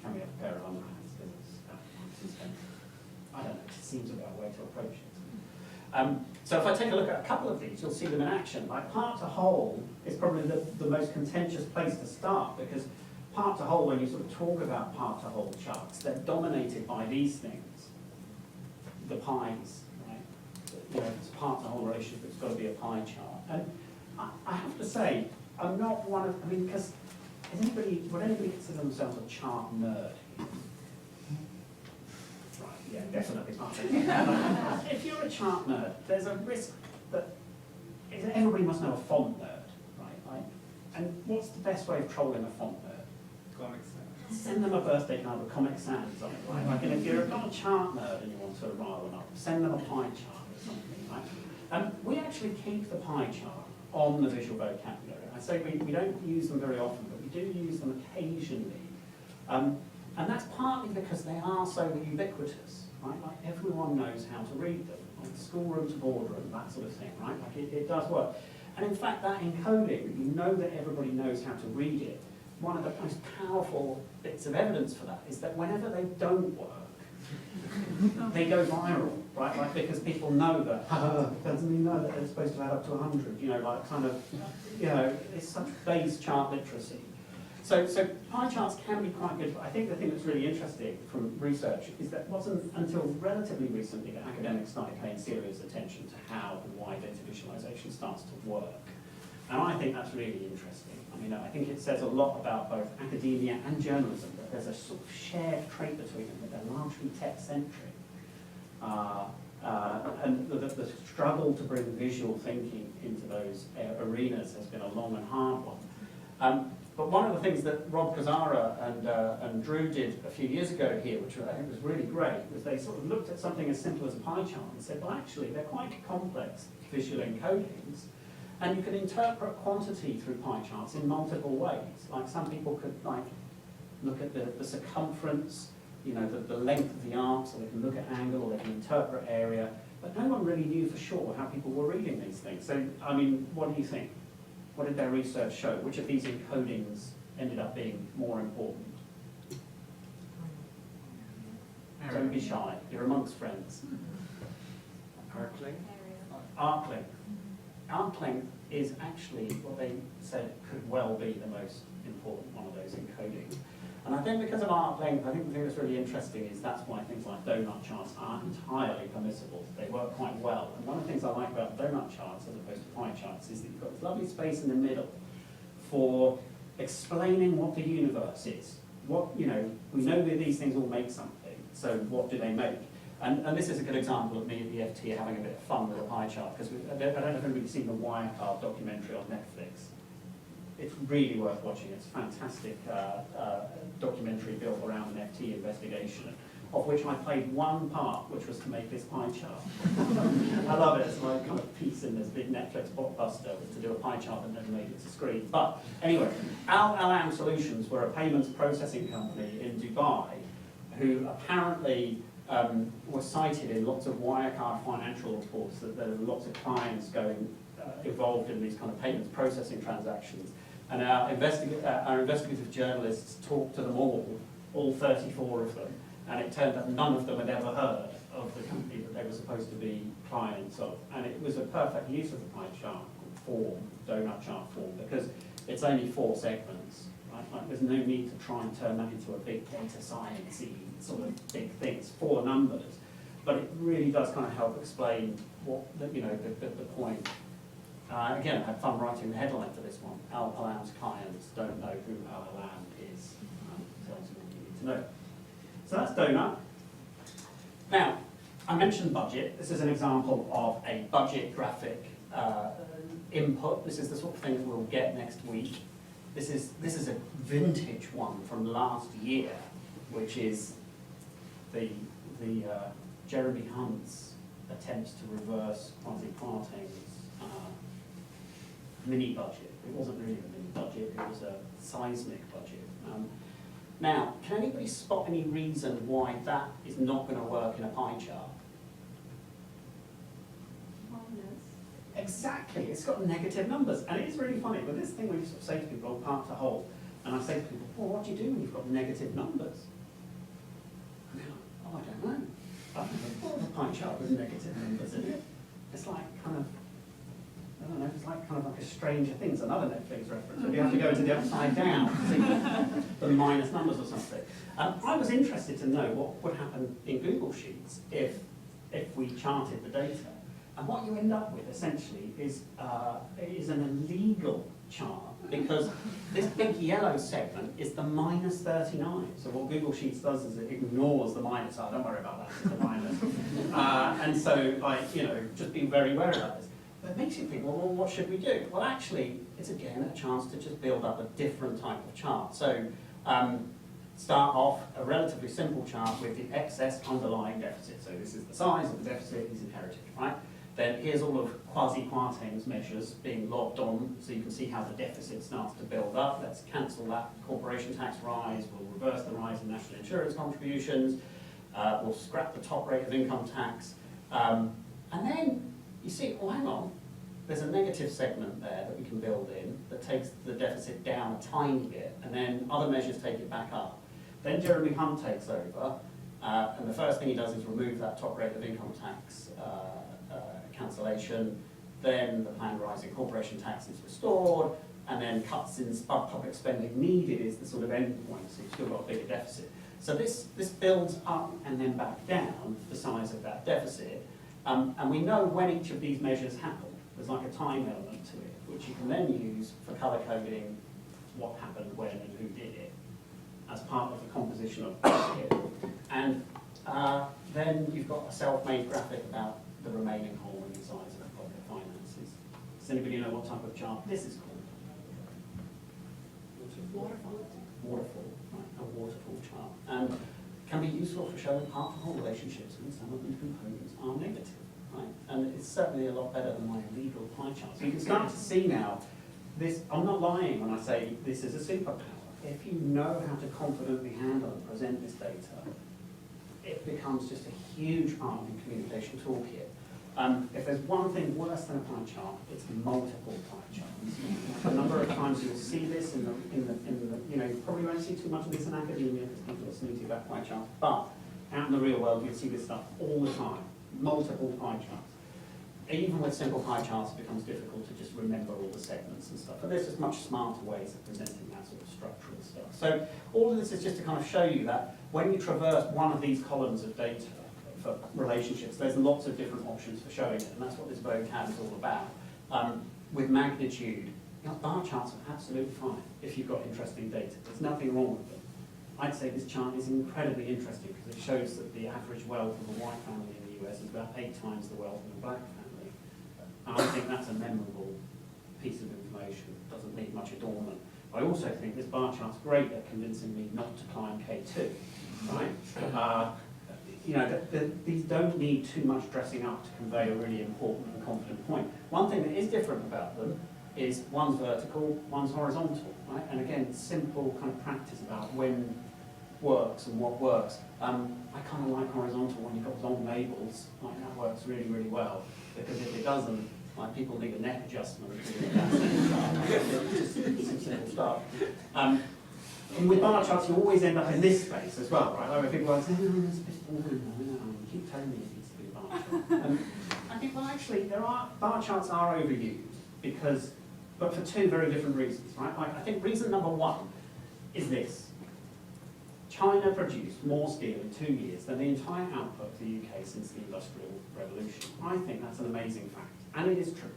coming up a pair of underhands, because I don't know, it seems a better way to approach it. So if I take a look at a couple of these, you'll see them in action. Like part to whole is probably the most contentious place to start, because part to whole, when you sort of talk about part to whole charts, they're dominated by these things, the pies, right? If it's a part to whole relationship, it's got to be a pie chart. And I have to say, I'm not one of, because would anybody consider themselves a chart nerd? Yeah, definitely. If you're a chart nerd, there's a risk that everybody must know a font nerd, right? And what's the best way of trolling a font nerd? Comic Sans. Send them a birthday card with Comic Sans on it, right? Like, and if you're not a chart nerd and you want to rile them up, send them a pie chart or something, right? And we actually keep the pie chart on the visual vocabulary. I say we don't use them very often, but we do use them occasionally. And that's partly because they are so ubiquitous, right? Like, everyone knows how to read them, like schoolroom to boardroom, that sort of thing, right? Like, it does work. And in fact, that encoding, you know that everybody knows how to read it. One of the most powerful bits of evidence for that is that whenever they don't work, they go viral, right? Like, because people know that, doesn't mean know that they're supposed to add up to 100, you know, like kind of, you know, it's such base chart literacy. So pie charts can be quite good. I think the thing that's really interesting from research is that it wasn't until relatively recently that academics started paying serious attention to how and why data visualization starts to work. And I think that's really interesting. I mean, I think it says a lot about both academia and journalism, that there's a sort of shared trait between them, that they're largely text-centric. And the struggle to bring visual thinking into those arenas has been a long and hard one. But one of the things that Rob Kazara and Drew did a few years ago here, which I think was really great, was they sort of looked at something as simple as a pie chart and said, well, actually, they're quite complex visual encodings, and you can interpret quantity through pie charts in multiple ways. Like, some people could like look at the circumference, you know, the length of the arc, so they can look at angle, or they can interpret area, but no one really knew for sure how people were reading these things. So, I mean, what do you think? What did their research show? Which of these encodings ended up being more important? Don't be shy, you're amongst friends. Arcling. Arcling. Arcling is actually what they said could well be the most important one of those encodings. And I think because of arc length, I think the thing that's really interesting is that's why things like donut charts are entirely permissible. They work quite well. And one of the things I like about donut charts as opposed to pie charts is that you've got this lovely space in the middle for explaining what the universe is. What, you know, we know that these things all make something, so what do they make? And this is a good example of me at the FT having a bit of fun with a pie chart, because I don't know if anybody's seen the Wirecard documentary on Netflix. It's really worth watching. It's a fantastic documentary built around an FT investigation, of which I played one part, which was to make this pie chart. I love it. It's my kind of piece in this big Netflix blockbuster, was to do a pie chart that never made it to screen. But anyway, Al-Alam Solutions were a payments processing company in Dubai who apparently were cited in lots of Wirecard financial reports that there were lots of clients going involved in these kind of payments processing transactions. And our investigative journalists talked to them all 34 of them, and it turned out none of them had ever heard of the company that they were supposed to be clients of. And it was a perfect use of the pie chart form, donut chart form, because it's only 4 segments, right? Like, there's no need to try and turn that into a big data science-y sort of big thing. It's 4 numbers, but it really does kind of help explain what the point. Again, I had fun writing the headline for this one. Al-Alam's clients don't know who Al-Alam is. Tells you what you need to know. So that's donut. Now, I mentioned budget. This is an example of a budget graphic input. This is the sort of thing that we'll get next week. This is a vintage one from last year, which is the Jeremy Hunt's attempts to reverse quasi-Parting's mini budget. It wasn't really a mini budget, it was a seismic budget. Now, can anybody spot any reason why that is not going to work in a pie chart? Exactly, it's got negative numbers, and it is really funny. But this thing where you sort of say to people, "Oh, part to whole," and I say to people, "Well, what do you do when you've got negative numbers?" And they're like, "Oh, I don't know. I've never thought of a pie chart with negative numbers in it." It's like kind of, I don't know, it's like kind of like a Stranger Things, another Netflix reference. You have to go to the upside down to see the minus numbers or something. I was interested to know what would happen in Google Sheets if we charted the data. And what you end up with, essentially, is an illegal chart, because this big yellow segment is the minus 39. So what Google Sheets does is it ignores the minus. Oh, don't worry about that, it's a minus. And so, like, you know, just be very aware of this. But it makes you think, well, what should we do? Well, actually, it's again a chance to just build up a different type of chart. So start off a relatively simple chart with the excess underlying deficit. So this is the size of the deficit he's inherited, right? Then here's all of quasi-Parting's measures being logged on, so you can see how the deficit starts to build up. Let's cancel that corporation tax rise. We'll reverse the rise in national insurance contributions. We'll scrap the top rate of income tax. And then you see, oh, hang on, there's a negative segment there that we can build in that takes the deficit down a tiny bit, and then other measures take it back up. Then Jeremy Hunt takes over, and the first thing he does is remove that top rate of income tax cancellation. Then the planned rise in corporation tax is restored, and then cuts in public spending needed is the sort of end point, so you've still got a bigger deficit. So this builds up and then back down the size of that deficit, and we know when each of these measures happen. There's like a time element to it, which you can then use for colour coding what happened when and who did it as part of the composition of the budget. And then you've got a self-made graphic about the remaining hole in the size of public finances. Does anybody know what type of chart this is called? Waterfall. Waterfall, right, a waterfall chart. And can be useful for showing part-to-whole relationships when some of the components are negative, right? And it's certainly a lot better than my illegal pie chart. So you can start to see now, this, I'm not lying when I say this is a superpower. If you know how to confidently handle and present this data, it becomes just a huge part of your communication toolkit. If there's one thing worse than a pie chart, it's multiple pie charts. A number of times you'll see this in the you know, you probably won't see too much of this in academia because people are snooty about pie charts, but out in the real world you'll see this stuff all the time, multiple pie charts. Even with simple pie charts, it becomes difficult to just remember all the segments and stuff. But there's just much smarter ways of presenting that sort of structural stuff. So all of this is just to kind of show you that when you traverse one of these columns of data for relationships, there's lots of different options for showing it, and that's what this vocab is all about. With magnitude, you know, bar charts are absolutely fine if you've got interesting data. There's nothing wrong with them. I'd say this chart is incredibly interesting because it shows that the average wealth of a white family in the US is about 8 times the wealth of a black family. And I think that's a memorable piece of information. It doesn't need much adornment. I also think this bar chart's great at convincing me not to climb K2, right? You know, these don't need too much dressing up to convey a really important and confident point. One thing that is different about them is one's vertical, one's horizontal, right? And again, simple kind of practice about when works and what works. I kind of like horizontal when you've got long labels, like that works really, really well. Because if it doesn't, like people need a neck adjustment. Just some simple stuff. And with bar charts, you always end up in this space as well, right? Like people are like, oh, it's a bit boring, you keep telling me it needs to be a bar chart. I think, well, actually, bar charts are overused but for two very different reasons, right? I think reason number one is this. China produced more steel in 2 years than the entire output of the UK since the Industrial Revolution. I think that's an amazing fact, and it is true.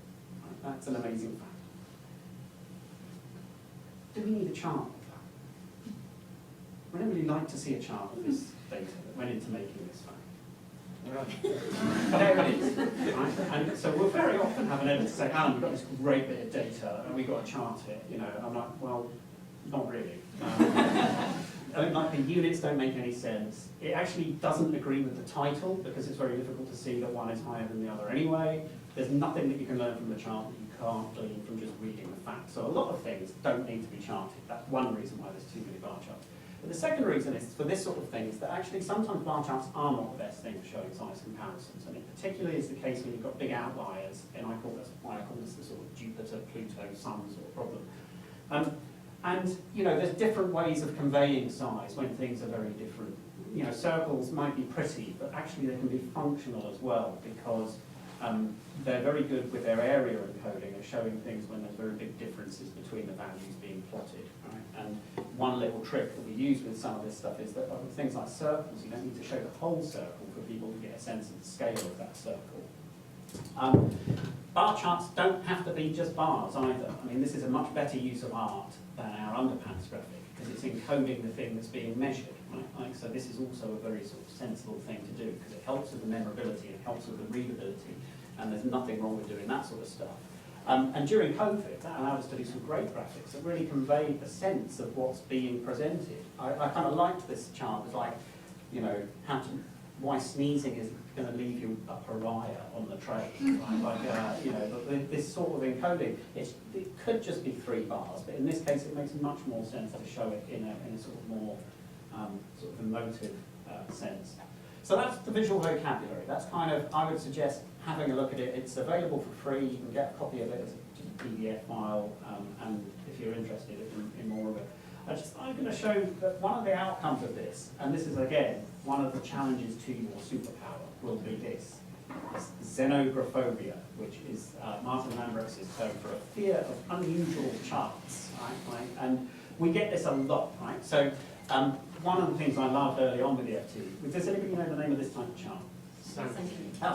Right? That's an amazing fact. Do we need a chart of that? Would anybody like to see a chart of this data that went into making this fact? There it is. Right? And so we'll very often have an editor say, Alan, we've got this great bit of data, and we've got to chart it. You know, I'm like, well, not really. Like the units don't make any sense. It actually doesn't agree with the title because it's very difficult to see that one is higher than the other anyway. There's nothing that you can learn from the chart that you can't glean from just reading the facts. So a lot of things don't need to be charted. That's one reason why there's too many bar charts. But the second reason is for this sort of thing is that actually sometimes bar charts are not the best thing for showing size comparisons. And it particularly is the case when you've got big outliers, and I call this the sort of Jupiter, Pluto, Sun sort of problem. And, you know, there's different ways of conveying size when things are very different. You know, circles might be pretty, but actually they can be functional as well because they're very good with their area encoding of showing things when there's very big differences between the values being plotted. Right? And one little trick that we use with some of this stuff is that with things like circles, you don't need to show the whole circle for people to get a sense of the scale of that circle. Bar charts don't have to be just bars either. I mean, this is a much better use of art than our underpants graphic because it's encoding the thing that's being measured. Right? Like, so this is also a very sort of sensible thing to do because it helps with the memorability, it helps with the readability, and there's nothing wrong with doing that sort of stuff. And during COVID, that allowed us to do some great graphics that really conveyed the sense of what's being presented. I kind of liked this chart. It was like, you know, why sneezing is going to leave you a pariah on the train. Right? Like, you know, this sort of encoding, it could just be 3 bars, but in this case it makes much more sense to show it in a sort of more emotive sense. So that's the visual vocabulary. That's kind of, I would suggest, having a look at it. It's available for free. You can get a copy of it as a PDF file, and if you're interested in more of it. I'm going to show that one of the outcomes of this, and this is again one of the challenges to your superpower, will be this xenographobia, which is Martin Lambros' term for a fear of unusual charts, right? And we get this a lot, right? So one of the things I loved early on with the FT, does anybody know the name of this type of chart?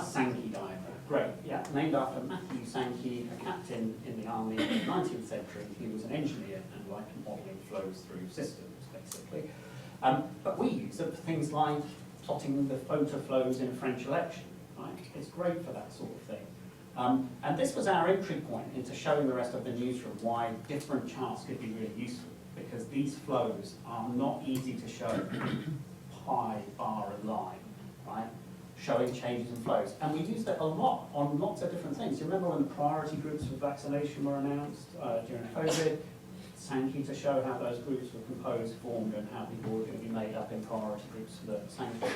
Sankey diagram. Great, yeah, named after Matthew Sankey, a captain in the army in the 19th century. He was an engineer and liked modelling flows through systems, basically. But we use it for things like plotting the photo flows in a French election, right? It's great for that sort of thing. And this was our entry point into showing the rest of the newsroom why different charts could be really useful, because these flows are not easy to show pie, bar, and line, right? Showing changes in flows. And we used it a lot on lots of different things. You remember when the priority groups for vaccination were announced during COVID? Sankey to show how those groups were composed, formed, and how people were going to be made up in priority groups for the Sankey.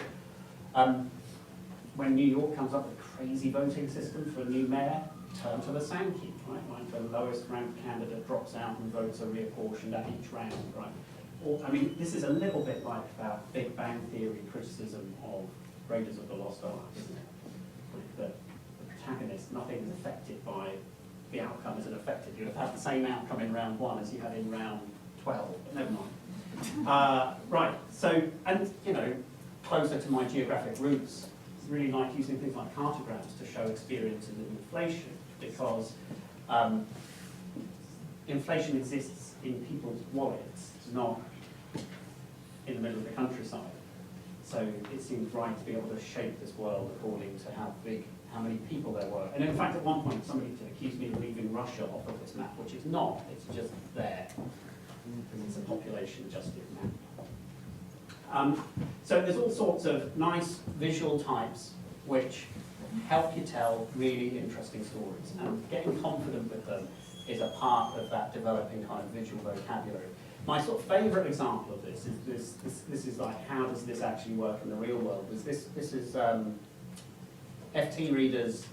When New York comes up with a crazy voting system for a new mayor, turn to the Sankey, right? Like the lowest ranked candidate drops out and votes are reapportioned at each round, right? Or, I mean, this is a little bit like that Big Bang Theory criticism of Raiders of the Lost Ark, isn't it? Like the protagonist, nothing is affected by the outcome isn't affected. You'd have had the same outcome in round 1 as you had in round 12, but never mind. Right, so, and you know, closer to my geographic roots, I really like using things like cartograms to show experiences of inflation, because inflation exists in people's wallets, not in the middle of the countryside. So it seems right to be able to shape this world according to how many people there were. And in fact, at one point, somebody accused me of leaving Russia off of this map, which is not. It's just there, because it's a population-adjusted map. So there's all sorts of nice visual types which help you tell really interesting stories. And getting confident with them is a part of that developing kind of visual vocabulary. My sort of favourite example of this is this is like, how does this actually work in the real world? This is FT readers.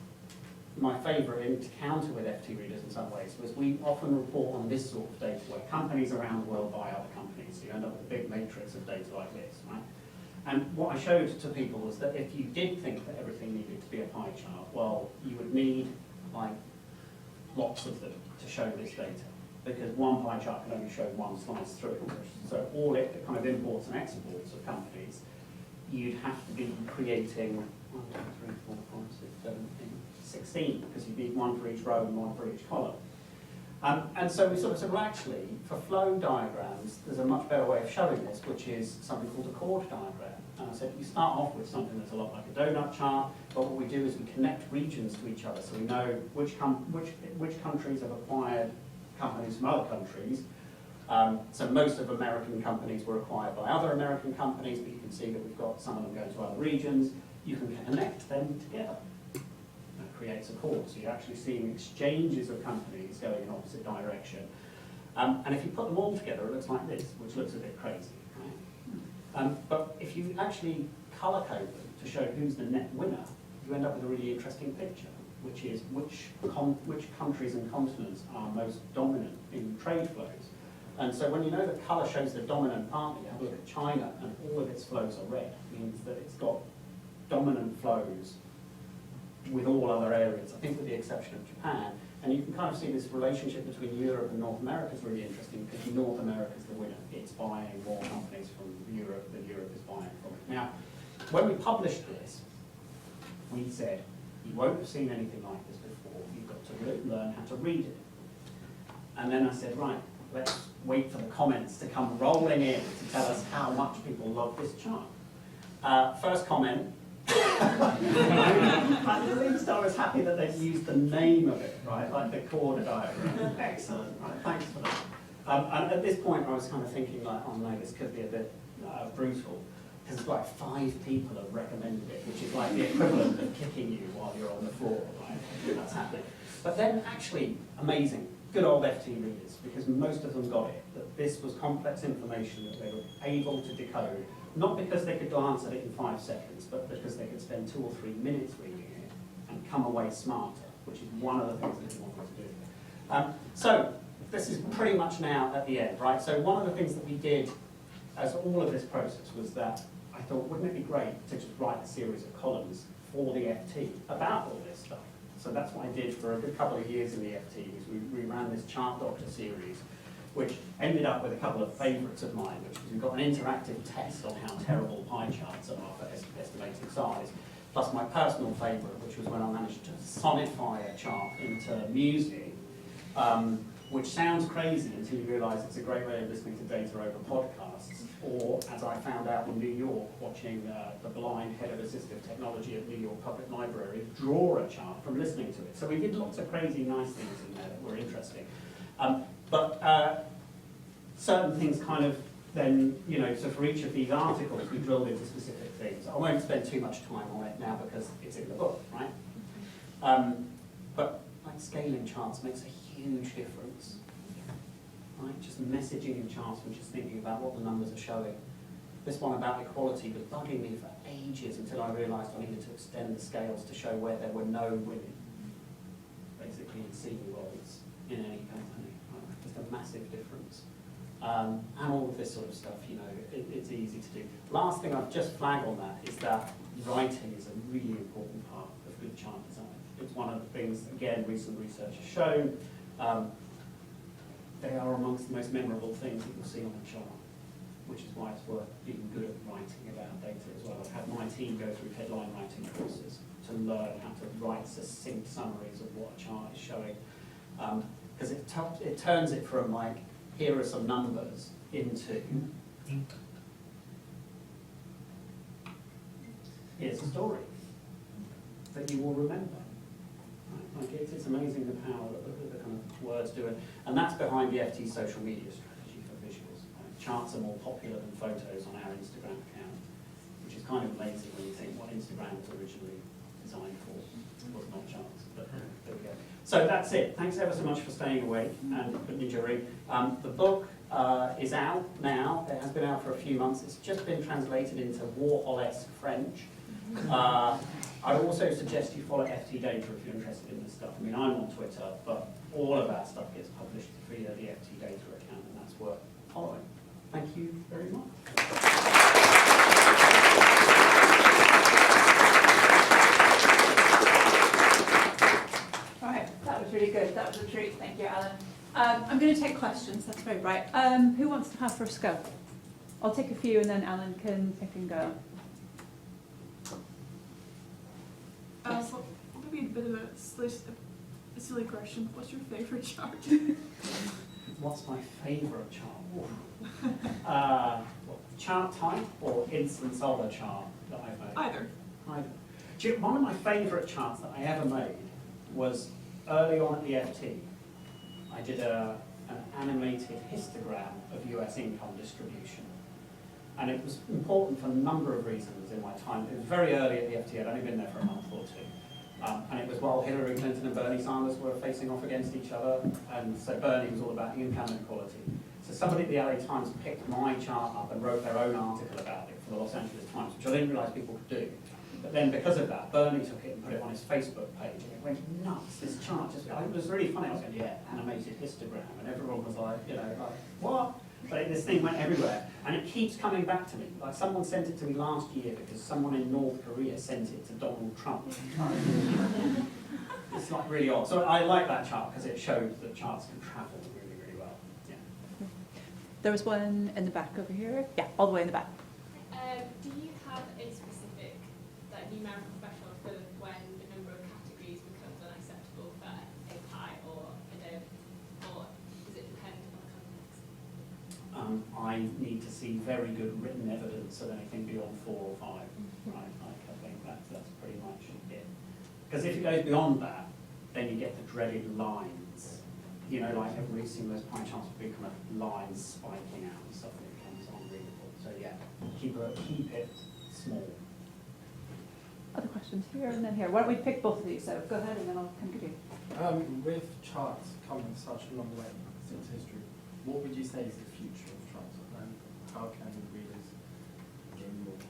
My favourite encounter with FT readers in some ways was we often report on this sort of data where companies around the world buy other companies. So you end up with a big matrix of data like this, right? And what I showed to people was that if you did think that everything needed to be a pie chart, well, you would need like lots of them to show this data, because one pie chart can only show one slice through. So all it kind of imports and exports of companies, you'd have to be creating 1, 2, 3, 4, 5, 6, 7, 8, 16, because you need one for each row and one for each column. And so we sort of said, well, actually, for flow diagrams, there's a much better way of showing this, which is something called a chord diagram. And I said, you start off with something that's a lot like a donut chart, but what we do is we connect regions to each other, so we know which countries have acquired companies from other countries. So most of American companies were acquired by other American companies, but you can see that we've got some of them going to other regions. You can connect them together. That creates a chord. So you're actually seeing exchanges of companies going in opposite direction. And if you put them all together, it looks like this, which looks a bit crazy, right? But if you actually colour code them to show who's the net winner, you end up with a really interesting picture, which is which countries and continents are most dominant in trade flows. And so when you know that colour shows the dominant part, you have a look at China and all of its flows are red. It means that it's got dominant flows with all other areas, I think with the exception of Japan. And you can kind of see this relationship between Europe and North America is really interesting, because North America is the winner. It's buying more companies from Europe than Europe is buying from it. Now, when we published this, we said, you won't have seen anything like this before. You've got to learn how to read it. And then I said, right, let's wait for the comments to come rolling in to tell us how much people love this chart. First comment. At least I was happy that they've used the name of it, right? Like the chord diagram. Excellent, right? Thanks for that. And at this point, I was kind of thinking, like, oh no, this could be a bit brutal, because like 5 people have recommended it, which is like the equivalent of kicking you while you're on the floor, right? That's happening. But then, actually, amazing. Good old FT readers, because most of them got it, that this was complex information that they were able to decode, not because they could glance at it in 5 seconds, but because they could spend 2 or 3 minutes reading it and come away smarter, which is one of the things that we wanted to do. So this is pretty much now at the end, right? So one of the things that we did as all of this process was that I thought, wouldn't it be great to just write a series of columns for the FT about all this stuff? So that's what I did for a good couple of years in the FT, is we ran this Chart Doctor series, which ended up with a couple of favourites of mine, which was we've got an interactive test on how terrible pie charts are for estimating size, plus my personal favourite, which was when I managed to sonify a chart into music, which sounds crazy until you realise it's a great way of listening to data over podcasts, or, as I found out in New York, watching the blind head of assistive technology at New York Public Library draw a chart from listening to it. So we did lots of crazy nice things in there that were interesting. But certain things kind of then, you know, so for each of these articles we drilled into specific things. I won't spend too much time on it now because it's in the book, right? But like scaling charts makes a huge difference, right? Just messaging in charts and just thinking about what the numbers are showing. This one about equality was bugging me for ages until I realised I needed to extend the scales to show where there were no women, basically in senior roles in any company. Right? Just a massive difference. And all of this sort of stuff, you know, it's easy to do. Last thing I've just flagged on that is that writing is a really important part of good chart design. It's one of the things, again, recent research has shown, they are amongst the most memorable things that you'll see on a chart, which is why it's worth being good at writing about data as well. I've had my team go through headline writing courses to learn how to write succinct summaries of what a chart is showing. Because it turns it from like, here are some numbers, into here's a story that you will remember. Right? Like it's amazing the power that the kind of words do it. And that's behind the FT social media strategy for visuals. Right? Charts are more popular than photos on our Instagram account, which is kind of amazing when you think what Instagram was originally designed for was not charts. But there we go. So that's it. Thanks ever so much for staying awake and putting your jury. The book is out now. It has been out for a few months. It's just been translated into Warhol-esque French. I also suggest you follow FT Data if you're interested in this stuff. I mean, I'm on Twitter, but all of our stuff gets published via the FT Data account, and that's worth following. Thank you very much. Really good. That was a treat. Thank you, Alan. I'm going to take questions. That's very bright. Who wants to have first go? I'll take a few and then Alan can pick and go. So maybe a bit of a silly question. What's your favourite chart? What's my favourite chart? Chart type or instance of a chart that I've made? Either. One of my favourite charts that I ever made was early on at the FT. I did an animated histogram of US income distribution. And it was important for a number of reasons in my time. It was very early at the FT, I'd only been there for a month or two. And it was while Hillary Clinton and Bernie Sanders were facing off against each other, and so Bernie was all about income inequality. So somebody at the LA Times picked my chart up and wrote their own article about it for the Los Angeles Times, which I didn't realise people could do. But then because of that, Bernie took it and put it on his Facebook page, and it went nuts. This chart just, it was really funny. I was going, yeah, animated histogram, and everyone was like, you know, like, what? But this thing went everywhere, and it keeps coming back to me. Like someone sent it to me last year because someone in North Korea sent it to Donald Trump. It's like really odd. So I like that chart because it shows that charts can travel really, really well. Yeah. There was one in the back over here. Yeah, all the way in the back. Do you have a specific numerical threshold for when the number of categories becomes unacceptable for a pie or a div, or does it depend on the context? I need to see very good written evidence of anything beyond 4 or 5. Right? Like, I think that's pretty much it. Because if it goes beyond that, then you get the dreaded lines. You know, like every single those pie charts will be kind of lines spiking out and stuff, and it becomes unreadable. So yeah, keep it small. Other questions here and then here. Why don't we pick both of these? So go ahead and then I'll come to you. With charts coming such a long way since history, what would you say is the future of charts, and how can readers gain more?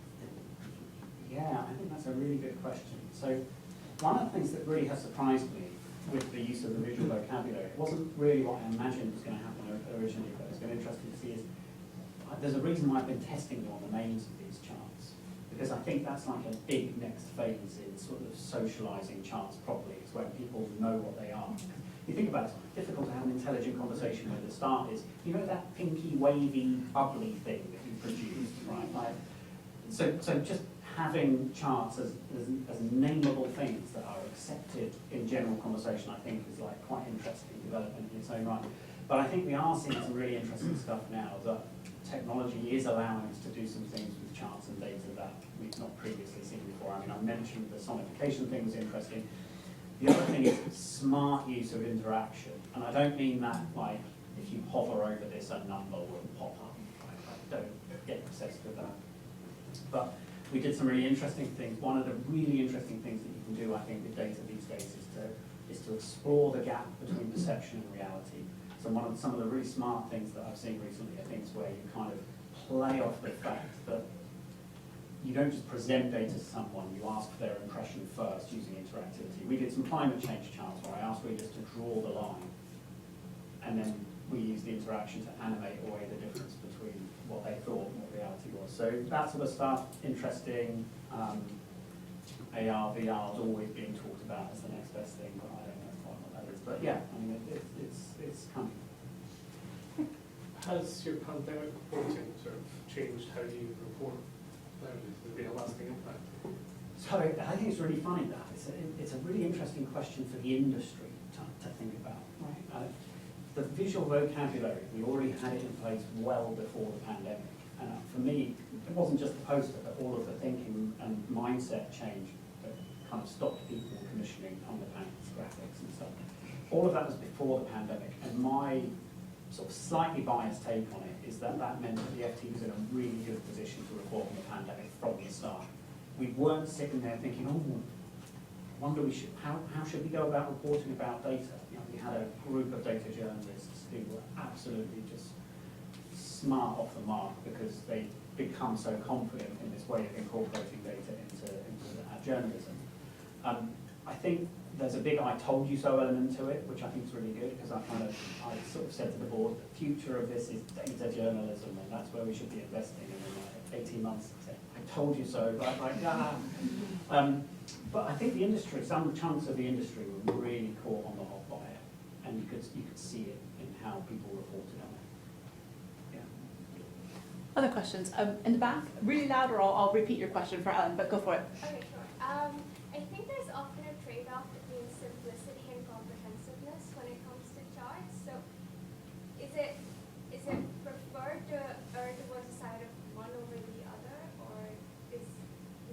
Yeah, I think that's a really good question. So one of the things that really has surprised me with the use of the visual vocabulary, it wasn't really what I imagined was going to happen originally, but it's been interesting to see is there's a reason why I've been testing on the names of these charts, because I think that's like a big next phase in sort of socialising charts properly. It's when people know what they are. You think about it, it's difficult to have an intelligent conversation where the start is, you know that pinky, wavy, bubbly thing that you produced, right? Like, so just having charts as nameable things that are accepted in general conversation, I think, is like quite interesting development in its own right. But I think we are seeing some really interesting stuff now that technology is allowing us to do some things with charts and data that we've not previously seen before. I mean, I mentioned the sonification thing was interesting. The other thing is smart use of interaction. And I don't mean that like if you hover over this, a number will pop up. I don't get obsessed with that. But we did some really interesting things. One of the really interesting things that you can do, I think, with data these days is to explore the gap between perception and reality. So some of the really smart things that I've seen recently are things where you kind of play off the fact that you don't just present data to someone, you ask for their impression first using interactivity. We did some climate change charts where I asked readers to draw the line, and then we used the interaction to animate away the difference between what they thought and what reality was. So that sort of stuff, interesting. AR, VR is always being talked about as the next best thing, but I don't know quite what that is. But yeah, I mean, it's coming. Has your pandemic reporting sort of changed how you report? Has there been a lasting impact? So I think it's really funny that. It's a really interesting question for the industry to think about. Right? The visual vocabulary, we already had it in place well before the pandemic. And for me, it wasn't just the poster, but all of the thinking and mindset change that kind of stopped people commissioning underpants, graphics and stuff. All of that was before the pandemic. And my sort of slightly biased take on it is that that meant that the FT was in a really good position to report on the pandemic from the start. We weren't sitting there thinking, oh, wonder how should we go about reporting about data? You know, we had a group of data journalists who were absolutely just smart off the mark because they become so confident in this way of incorporating data into our journalism. I think there's a big I told you so element to it, which I think is really good because I sort of said to the board, the future of this is data journalism and that's where we should be investing. And in like 18 months, I said, I told you so, right? Like, but I think the industry, some chunks of the industry were really caught on the hot by it, and you could see it in how people reported on it. Yeah. Other questions? In the back, really loud, or I'll repeat your question for Ellen, but go for it. Okay, sure. I think there's often a trade-off between simplicity and comprehensiveness when it comes to charts. So, is it preferred to err towards the side of one over the other, or is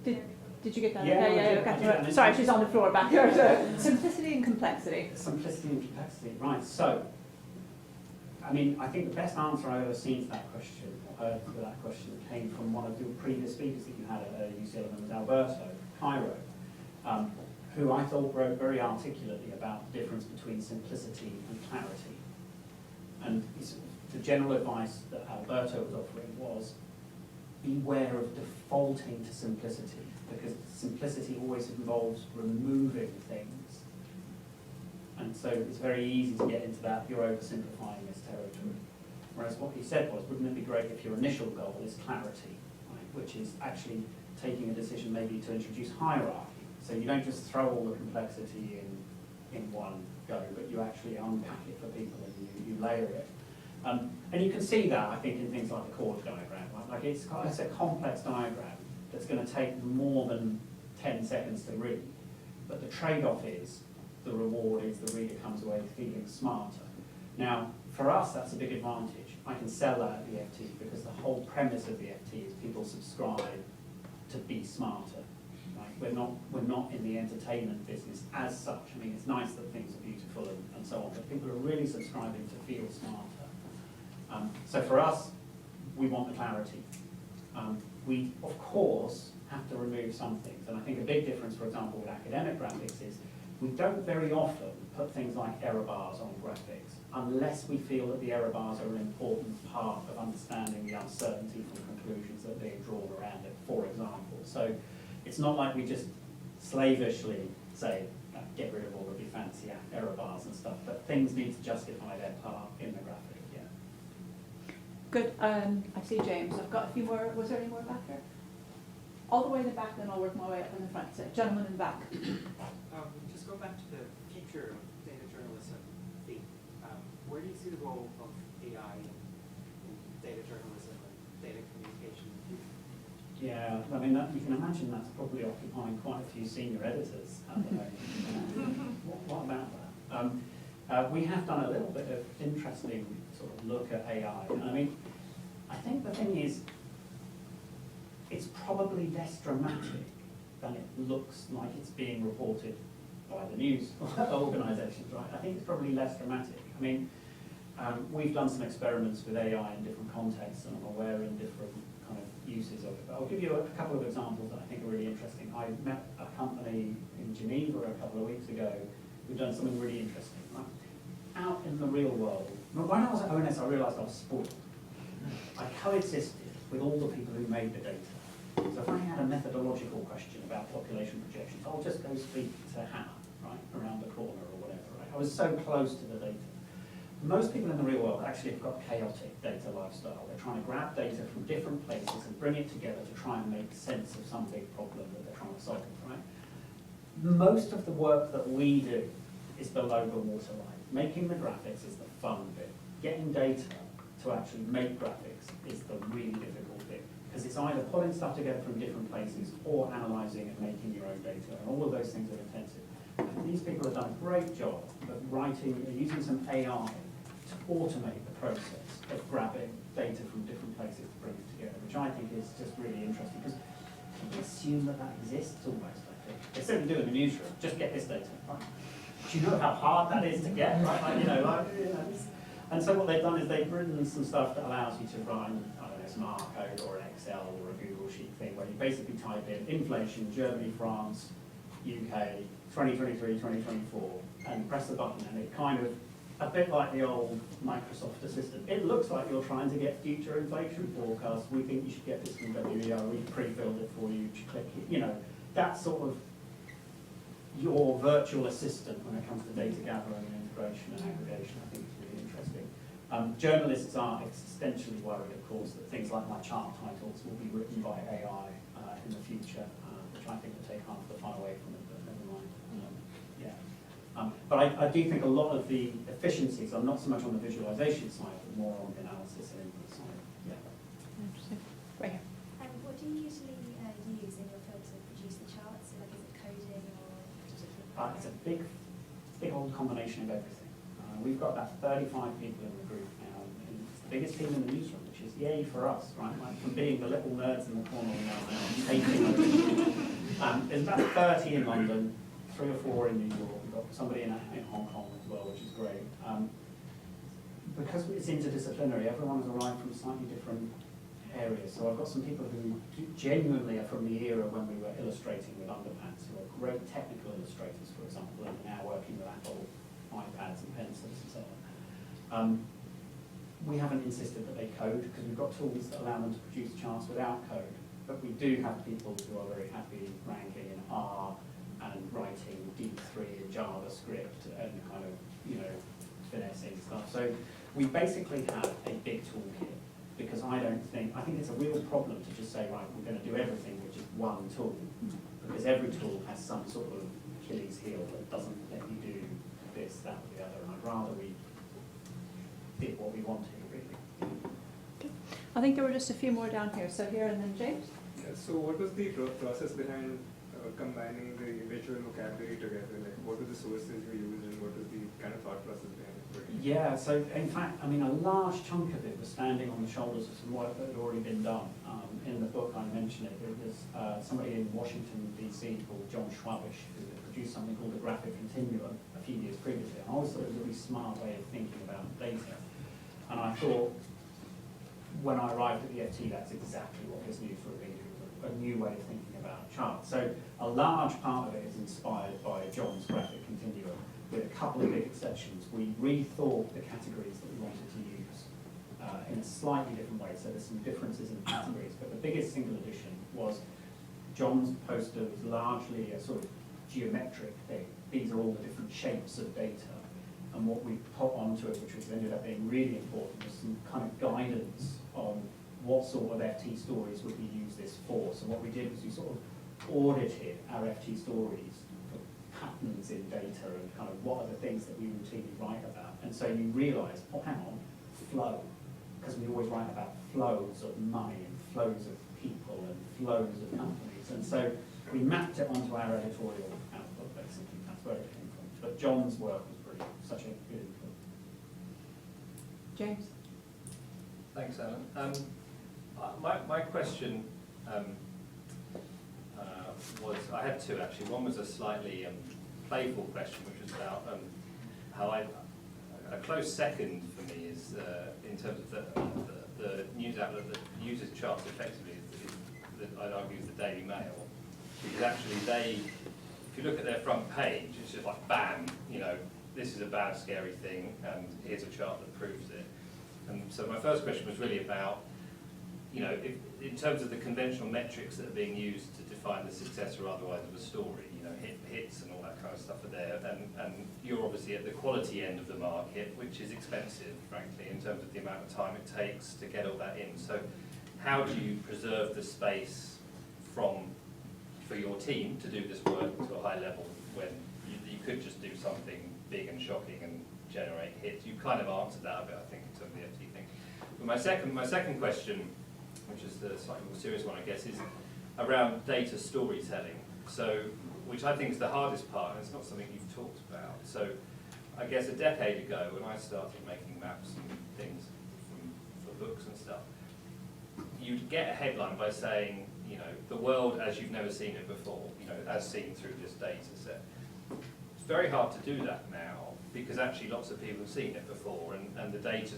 there different? Did you get that? Yeah, Okay. Sorry, she's on the floor back here. So, simplicity and complexity. Simplicity and complexity, right. So, I mean, I think the best answer I've ever seen to that question, or heard to that question, came from one of the previous speakers that you had at UCL, and was Alberto Cairo, who I thought wrote very articulately about the difference between simplicity and clarity. And the general advice that Alberto was offering was, beware of defaulting to simplicity, because simplicity always involves removing things. And so it's very easy to get into that, you're oversimplifying this territory. Whereas what he said was, wouldn't it be great if your initial goal is clarity, right? Which is actually taking a decision maybe to introduce hierarchy. So you don't just throw all the complexity in one go, but you actually unpack it for people and you layer it. And you can see that, I think, in things like the chord diagram. Like it's a complex diagram that's going to take more than 10 seconds to read. But the trade-off is, the reward is the reader comes away feeling smarter. Now, for us, that's a big advantage. I can sell that at the FT because the whole premise of the FT is people subscribe to be smarter. Right? We're not in the entertainment business as such. I mean, it's nice that things are beautiful and so on, but people are really subscribing to feel smarter. So for us, we want the clarity. We, of course, have to remove some things. And I think a big difference, for example, with academic graphics is we don't very often put things like error bars on graphics unless we feel that the error bars are an important part of understanding the uncertainty from conclusions that are being drawn around it, for example. So it's not like we just slavishly say, get rid of all of the fancy error bars and stuff, but things need to justify their part in the graphic, yeah. Good. I see James. I've got a few more. Was there any more back there? All the way in the back, then I'll work my way up in the front. So, gentleman in the back. Just go back to the future of data journalism theme. Where do you see the role of AI in data journalism and data communication in the future? Yeah, I mean, you can imagine that's probably occupying quite a few senior editors at the moment. What about that? We have done a little bit of interesting sort of look at AI. And I mean, I think the thing is, it's probably less dramatic than it looks like it's being reported by the news organisations, right? I think it's probably less dramatic. I mean, we've done some experiments with AI in different contexts, and I'm aware in different kind of uses of it. But I'll give you a couple of examples that I think are really interesting. I met a company in Geneva a couple of weeks ago who've done something really interesting, right? Out in the real world, when I was at ONS, I realised I was spoiled. I coexisted with all the people who made the data. So if I had a methodological question about population projections, I'll just go speak to Hannah, right, around the corner or whatever, right? I was so close to the data. Most people in the real world actually have got chaotic data lifestyle. They're trying to grab data from different places and bring it together to try and make sense of some big problem that they're trying to solve, right? Most of the work that we do is below the waterline. Making the graphics is the fun bit. Getting data to actually make graphics is the really difficult bit. Because it's either pulling stuff together from different places or analysing and making your own data, and all of those things are intensive. And these people have done a great job of using some AI to automate the process of grabbing data from different places to bring it together, which I think is just really interesting, because we assume that that exists almost, I think. They certainly do in the newsroom, just get this data, right? Do you know how hard that is to get, right? And so what they've done is they've written some stuff that allows you to run, I don't know, some R code or an Excel or a Google Sheet thing, where you basically type in inflation, Germany, France, UK, 2023, 2024, and press the button, and it kind of, a bit like the old Microsoft assistant, it looks like you're trying to get future inflation forecasts. We think you should get this from WER, we pre-filled it for you, click it, you know, that's sort of your virtual assistant when it comes to data gathering and integration and aggregation. I think it's really interesting. Journalists are existentially worried, of course, that things like my chart titles will be written by AI in the future, which I think will take half the fun away from it, but never mind. But I do think a lot of the efficiencies are not so much on the visualization side, but more on the analysis and input side. Yeah. Interesting. Right here. What do you usually use in your field to produce the charts? Like, is it coding or particular? It's a big old combination of everything. We've got about 35 people in the group now, and it's the biggest team in the newsroom, which is yay for us, right? Like, from being the little nerds in the corner now, taking over. There's about 30 in London, 3 or 4 in New York. We've got somebody in Hong Kong as well, which is great. Because it's interdisciplinary, everyone has arrived from slightly different areas. So I've got some people who genuinely are from the era when we were illustrating with underpants, who are great technical illustrators, for example, and are now working with Apple iPads and pencils and so on. We haven't insisted that they code, because we've got tools that allow them to produce charts without code. But we do have people who are very happy ranking in R and writing D3 in JavaScript and kind of, finessing stuff. So we basically have a big toolkit, because I think it's a real problem to just say, right, we're going to do everything with just one tool, because every tool has some sort of Achilles heel that doesn't let you do this, that, or the other, and I'd rather we did what we wanted, really. I think there were just a few more down here. So here and then James. Yeah, so what was the process behind combining the visual vocabulary together? Like, what were the sources you used, and what was the kind of thought process behind it? Yeah, so in fact, a large chunk of it was standing on the shoulders of some work that had already been done. In the book I mentioned it. It was somebody in Washington, DC called John Schwabish, who had produced something called the graphic continuum a few years previously. And I always thought it was a really smart way of thinking about data. And I thought, when I arrived at the FT, that's exactly what this newsroom needed, a new way of thinking about charts. So a large part of it is inspired by John's graphic continuum, with a couple of big exceptions. We rethought the categories that we wanted to use in a slightly different way, so there's some differences in the categories, but the biggest single addition was John's poster was largely a sort of geometric thing. These are all the different shapes of data. And what we put onto it, which has ended up being really important, was some kind of guidance on what sort of FT stories would we use this for. So what we did was we sort of audited our FT stories for patterns in data and kind of what are the things that we routinely write about. And so you realise, oh, hang on, flow, because we always write about flows of money and flows of people and flows of companies. And so we mapped it onto our editorial output, basically. That's where it came from. But John's work was such a good input. James? Thanks, Alan. My question was, I had two actually. One was a slightly playful question, which was about how a close second for me is in terms of the news outlet that uses charts effectively, I'd argue is the Daily Mail. Because actually if you look at their front page, it's just like, bam, this is a bad, scary thing, and here's a chart that proves it. And so my first question was really about, in terms of the conventional metrics that are being used to define the success or otherwise of a story, hits and all that kind of stuff are there, and you're obviously at the quality end of the market, which is expensive, frankly, in terms of the amount of time it takes to get all that in. So how do you preserve the space for your team to do this work to a high level when you could just do something big and shocking and generate hits? You kind of answered that a bit, I think, in terms of the FT thing. But my second question, which is the slightly more serious one, I guess, is around data storytelling. So, which I think is the hardest part, and it's not something you've talked about. So, I guess a decade ago, when I started making maps and things for books and stuff, you'd get a headline by saying, the world as you've never seen it before, as seen through this data set. It's very hard to do that now, because actually lots of people have seen it before, and the data,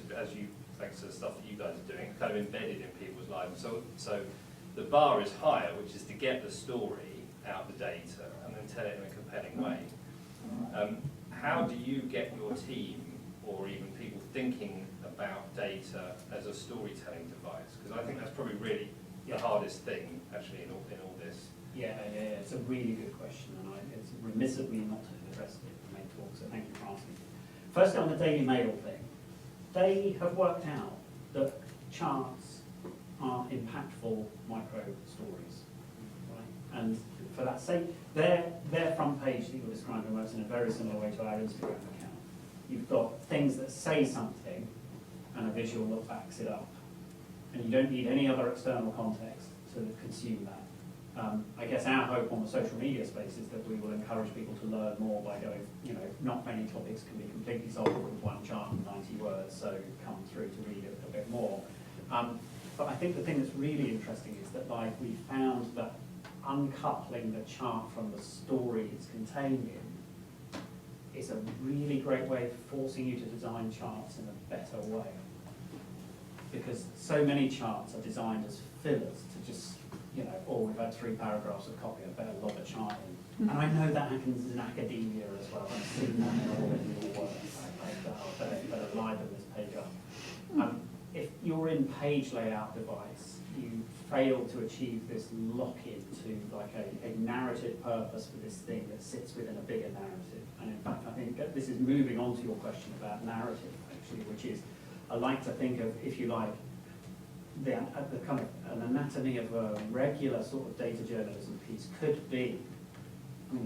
thanks to the stuff that you guys are doing, kind of embedded in people's lives. So the bar is higher, which is to get the story out of the data and then tell it in a compelling way. How do you get your team, or even people thinking about data as a storytelling device? Because I think that's probably really the hardest thing, actually, in all this. Yeah, it's a really good question, and it's remiss of me not to address it in the main talk, so thank you for asking. First, on the Daily Mail thing, they have worked out that charts are impactful micro stories, right? And for that sake, their front page that you're describing works in a very similar way to our Instagram account. You've got things that say something and a visual that backs it up. And you don't need any other external context to consume that. I guess our hope on the social media space is that we will encourage people to learn more by going, not many topics can be completely solved with one chart and 90 words, so come through to read it a bit more. But I think the thing that's really interesting is that we found that uncoupling the chart from the story it's contained in is a really great way of forcing you to design charts in a better way. Because so many charts are designed as fillers to just, we've had 3 paragraphs of copy, I better lob a chart in. And I know that happens in academia as well. I've seen that in all of your work. I better liven this page up. If you're in page layout device, you fail to achieve this lock-in to like a narrative purpose for this thing that sits within a bigger narrative. And in fact, I think that this is moving on to your question about narrative, actually, which is, I like to think of, if you like, the kind of an anatomy of a regular sort of data journalism piece could be,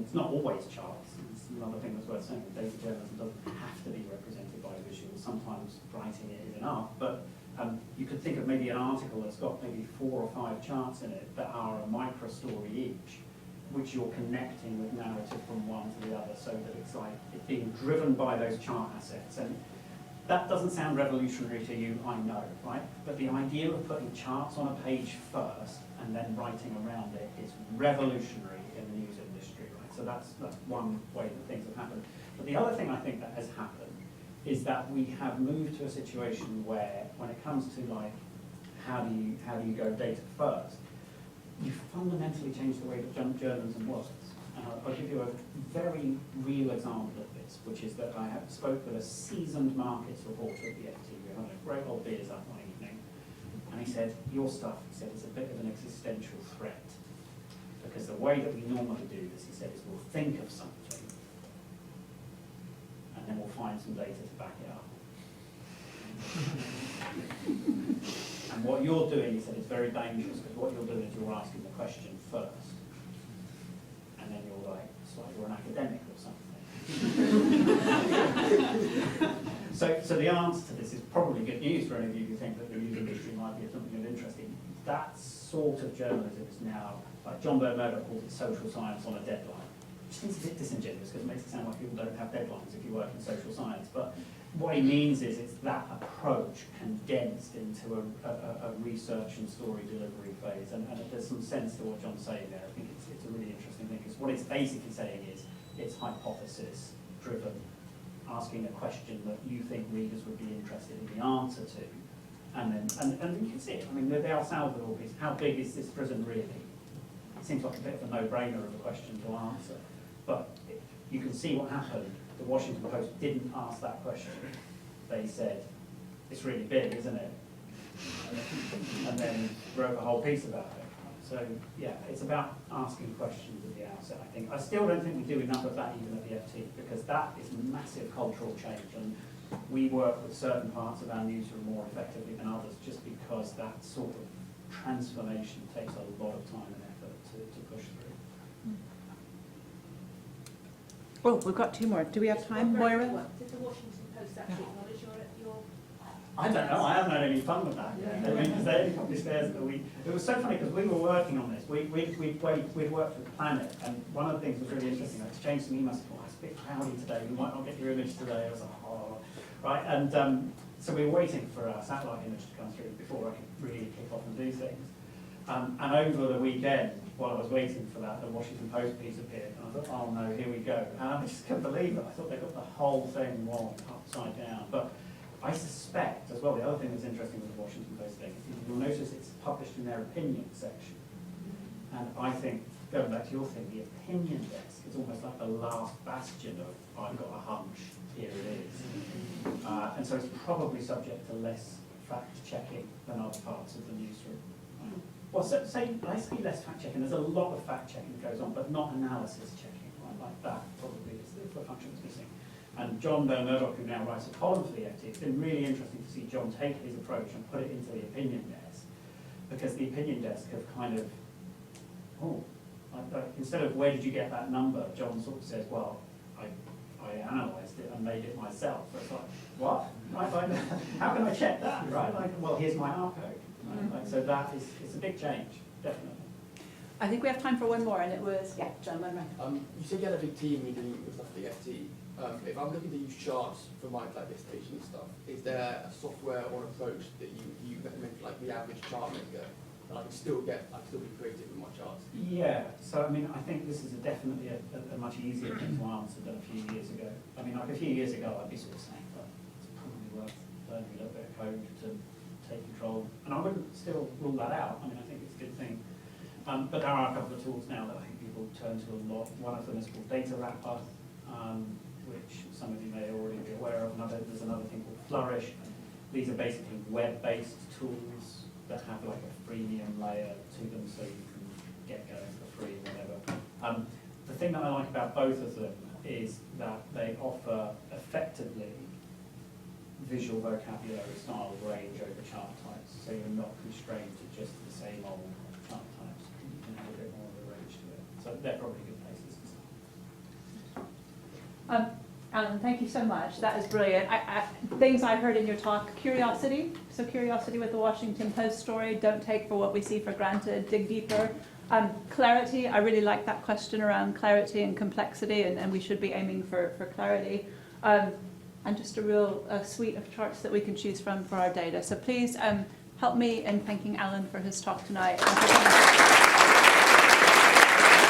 it's not always charts. It's another thing that's worth saying. Data journalism doesn't have to be represented by visuals. Sometimes writing it is enough, but you could think of maybe an article that's got maybe 4 or 5 charts in it that are a micro story each, which you're connecting with narrative from one to the other, so that it's like it's being driven by those chart assets. And that doesn't sound revolutionary to you, I know, right? But the idea of putting charts on a page first and then writing around it is revolutionary in the news industry, right? So that's one way that things have happened. But the other thing I think that has happened is that we have moved to a situation where, when it comes to like how do you go data first, you fundamentally change the way that journalism works. I'll give you a very real example of this, which is that I spoke with a seasoned markets reporter at the FT. We had a great old beers that one evening, and he said, your stuff, he said, is a bit of an existential threat. Because the way that we normally do this, he said, is we'll think of something, and then we'll find some data to back it up. And what you're doing, he said, is very dangerous, because what you're doing is you're asking the question first, and then you're like, it's like you're an academic or something. So the answer to this is probably good news for any of you who think that the news industry might be something of interest. That sort of journalism is now, like John Murdoch calls it social science on a deadline. Which seems a bit disingenuous because it makes it sound like people don't have deadlines if you work in social science. But what he means is it's that approach condensed into a research and story delivery phase. And there's some sense to what John's saying there. I think it's a really interesting thing, because what it's basically saying is it's hypothesis driven, asking a question that you think readers would be interested in the answer to. And you can see it. I mean, the El Salvador piece, how big is this prison really? It seems like a bit of a no-brainer of a question to answer. But you can see what happened. The Washington Post didn't ask that question. They said, it's really big, isn't it? And then wrote a whole piece about it. So, yeah, it's about asking questions at the outset, I think. I still don't think we do enough of that even at the FT, because that is massive cultural change. And we work with certain parts of our newsroom more effectively than others, just because that sort of transformation takes a lot of time and effort to push through. Oh, we've got two more. Do we have time, Moira? Did the Washington Post actually acknowledge your I don't know, I haven't had any fun with that. I mean, because they only published theirs that week. It was so funny because we were working on this. We'd worked with Planet, and one of the things was really interesting. I exchanged some emails. Oh, it's a bit cloudy today. We might not get your image today. I was like, oh, right. And so we were waiting for our satellite image to come through before I could really kick off and do things. And over the weekend, while I was waiting for that, the Washington Post piece appeared, and I thought, oh no, here we go. And I just couldn't believe it. I thought they got the whole thing wrong, upside down. But I suspect, as well, the other thing that's interesting with the Washington Post thing, you'll notice it's published in their opinion section. And I think, going back to your thing, the opinion desk is almost like the last bastion of, I've got a hunch, here it is. And so it's probably subject to less fact-checking than other parts of the newsroom. Well, let's say less fact-checking. There's a lot of fact-checking that goes on, but not analysis-checking. Right? Like that probably is the function that's missing. And John Murdoch, who now writes a column for the FT, it's been really interesting to see John take his approach and put it into the opinion desk, because the opinion desk have kind of, instead of where did you get that number, John sort of says, well, I analysed it and made it myself. So it's like, what? Right, like, how can I check that? Right? Like, well, here's my R code. Right? Like, so that is, it's a big change, definitely. I think we have time for one more, and it was, yeah, John Munro. You said you had a big team you're doing with stuff at the FT. If I'm looking to use charts for my like dissertation and stuff, is there a software or an approach that you recommend for like the average chart maker that I can still be creative with my charts? Yeah, so I mean, I think this is definitely a much easier thing to answer than a few years ago. I mean, like a few years ago, I'd be sort of saying, well, it's probably worth learning a little bit of code to take control. And I wouldn't still rule that out. I mean, I think it's a good thing. But there are a couple of tools now that I think people turn to a lot. One of them is called Data Wrapper, which some of you may already be aware of. There's another thing called Flourish. These are basically web-based tools that have like a freemium layer to them, so you can get going for free, whatever. The thing that I like about both of them is that they offer effectively visual vocabulary style range over chart types, so you're not constrained to just the same old chart types. You can have a bit more of a range to it. So they're probably good places to start. Alan, thank you so much. That is brilliant. Things I heard in your talk: curiosity. So curiosity with the Washington Post story. Don't take for what we see for granted. Dig deeper. Clarity. I really like that question around clarity and complexity, and we should be aiming for clarity. And just a real suite of charts that we can choose from for our data. So please help me in thanking Alan for his talk tonight.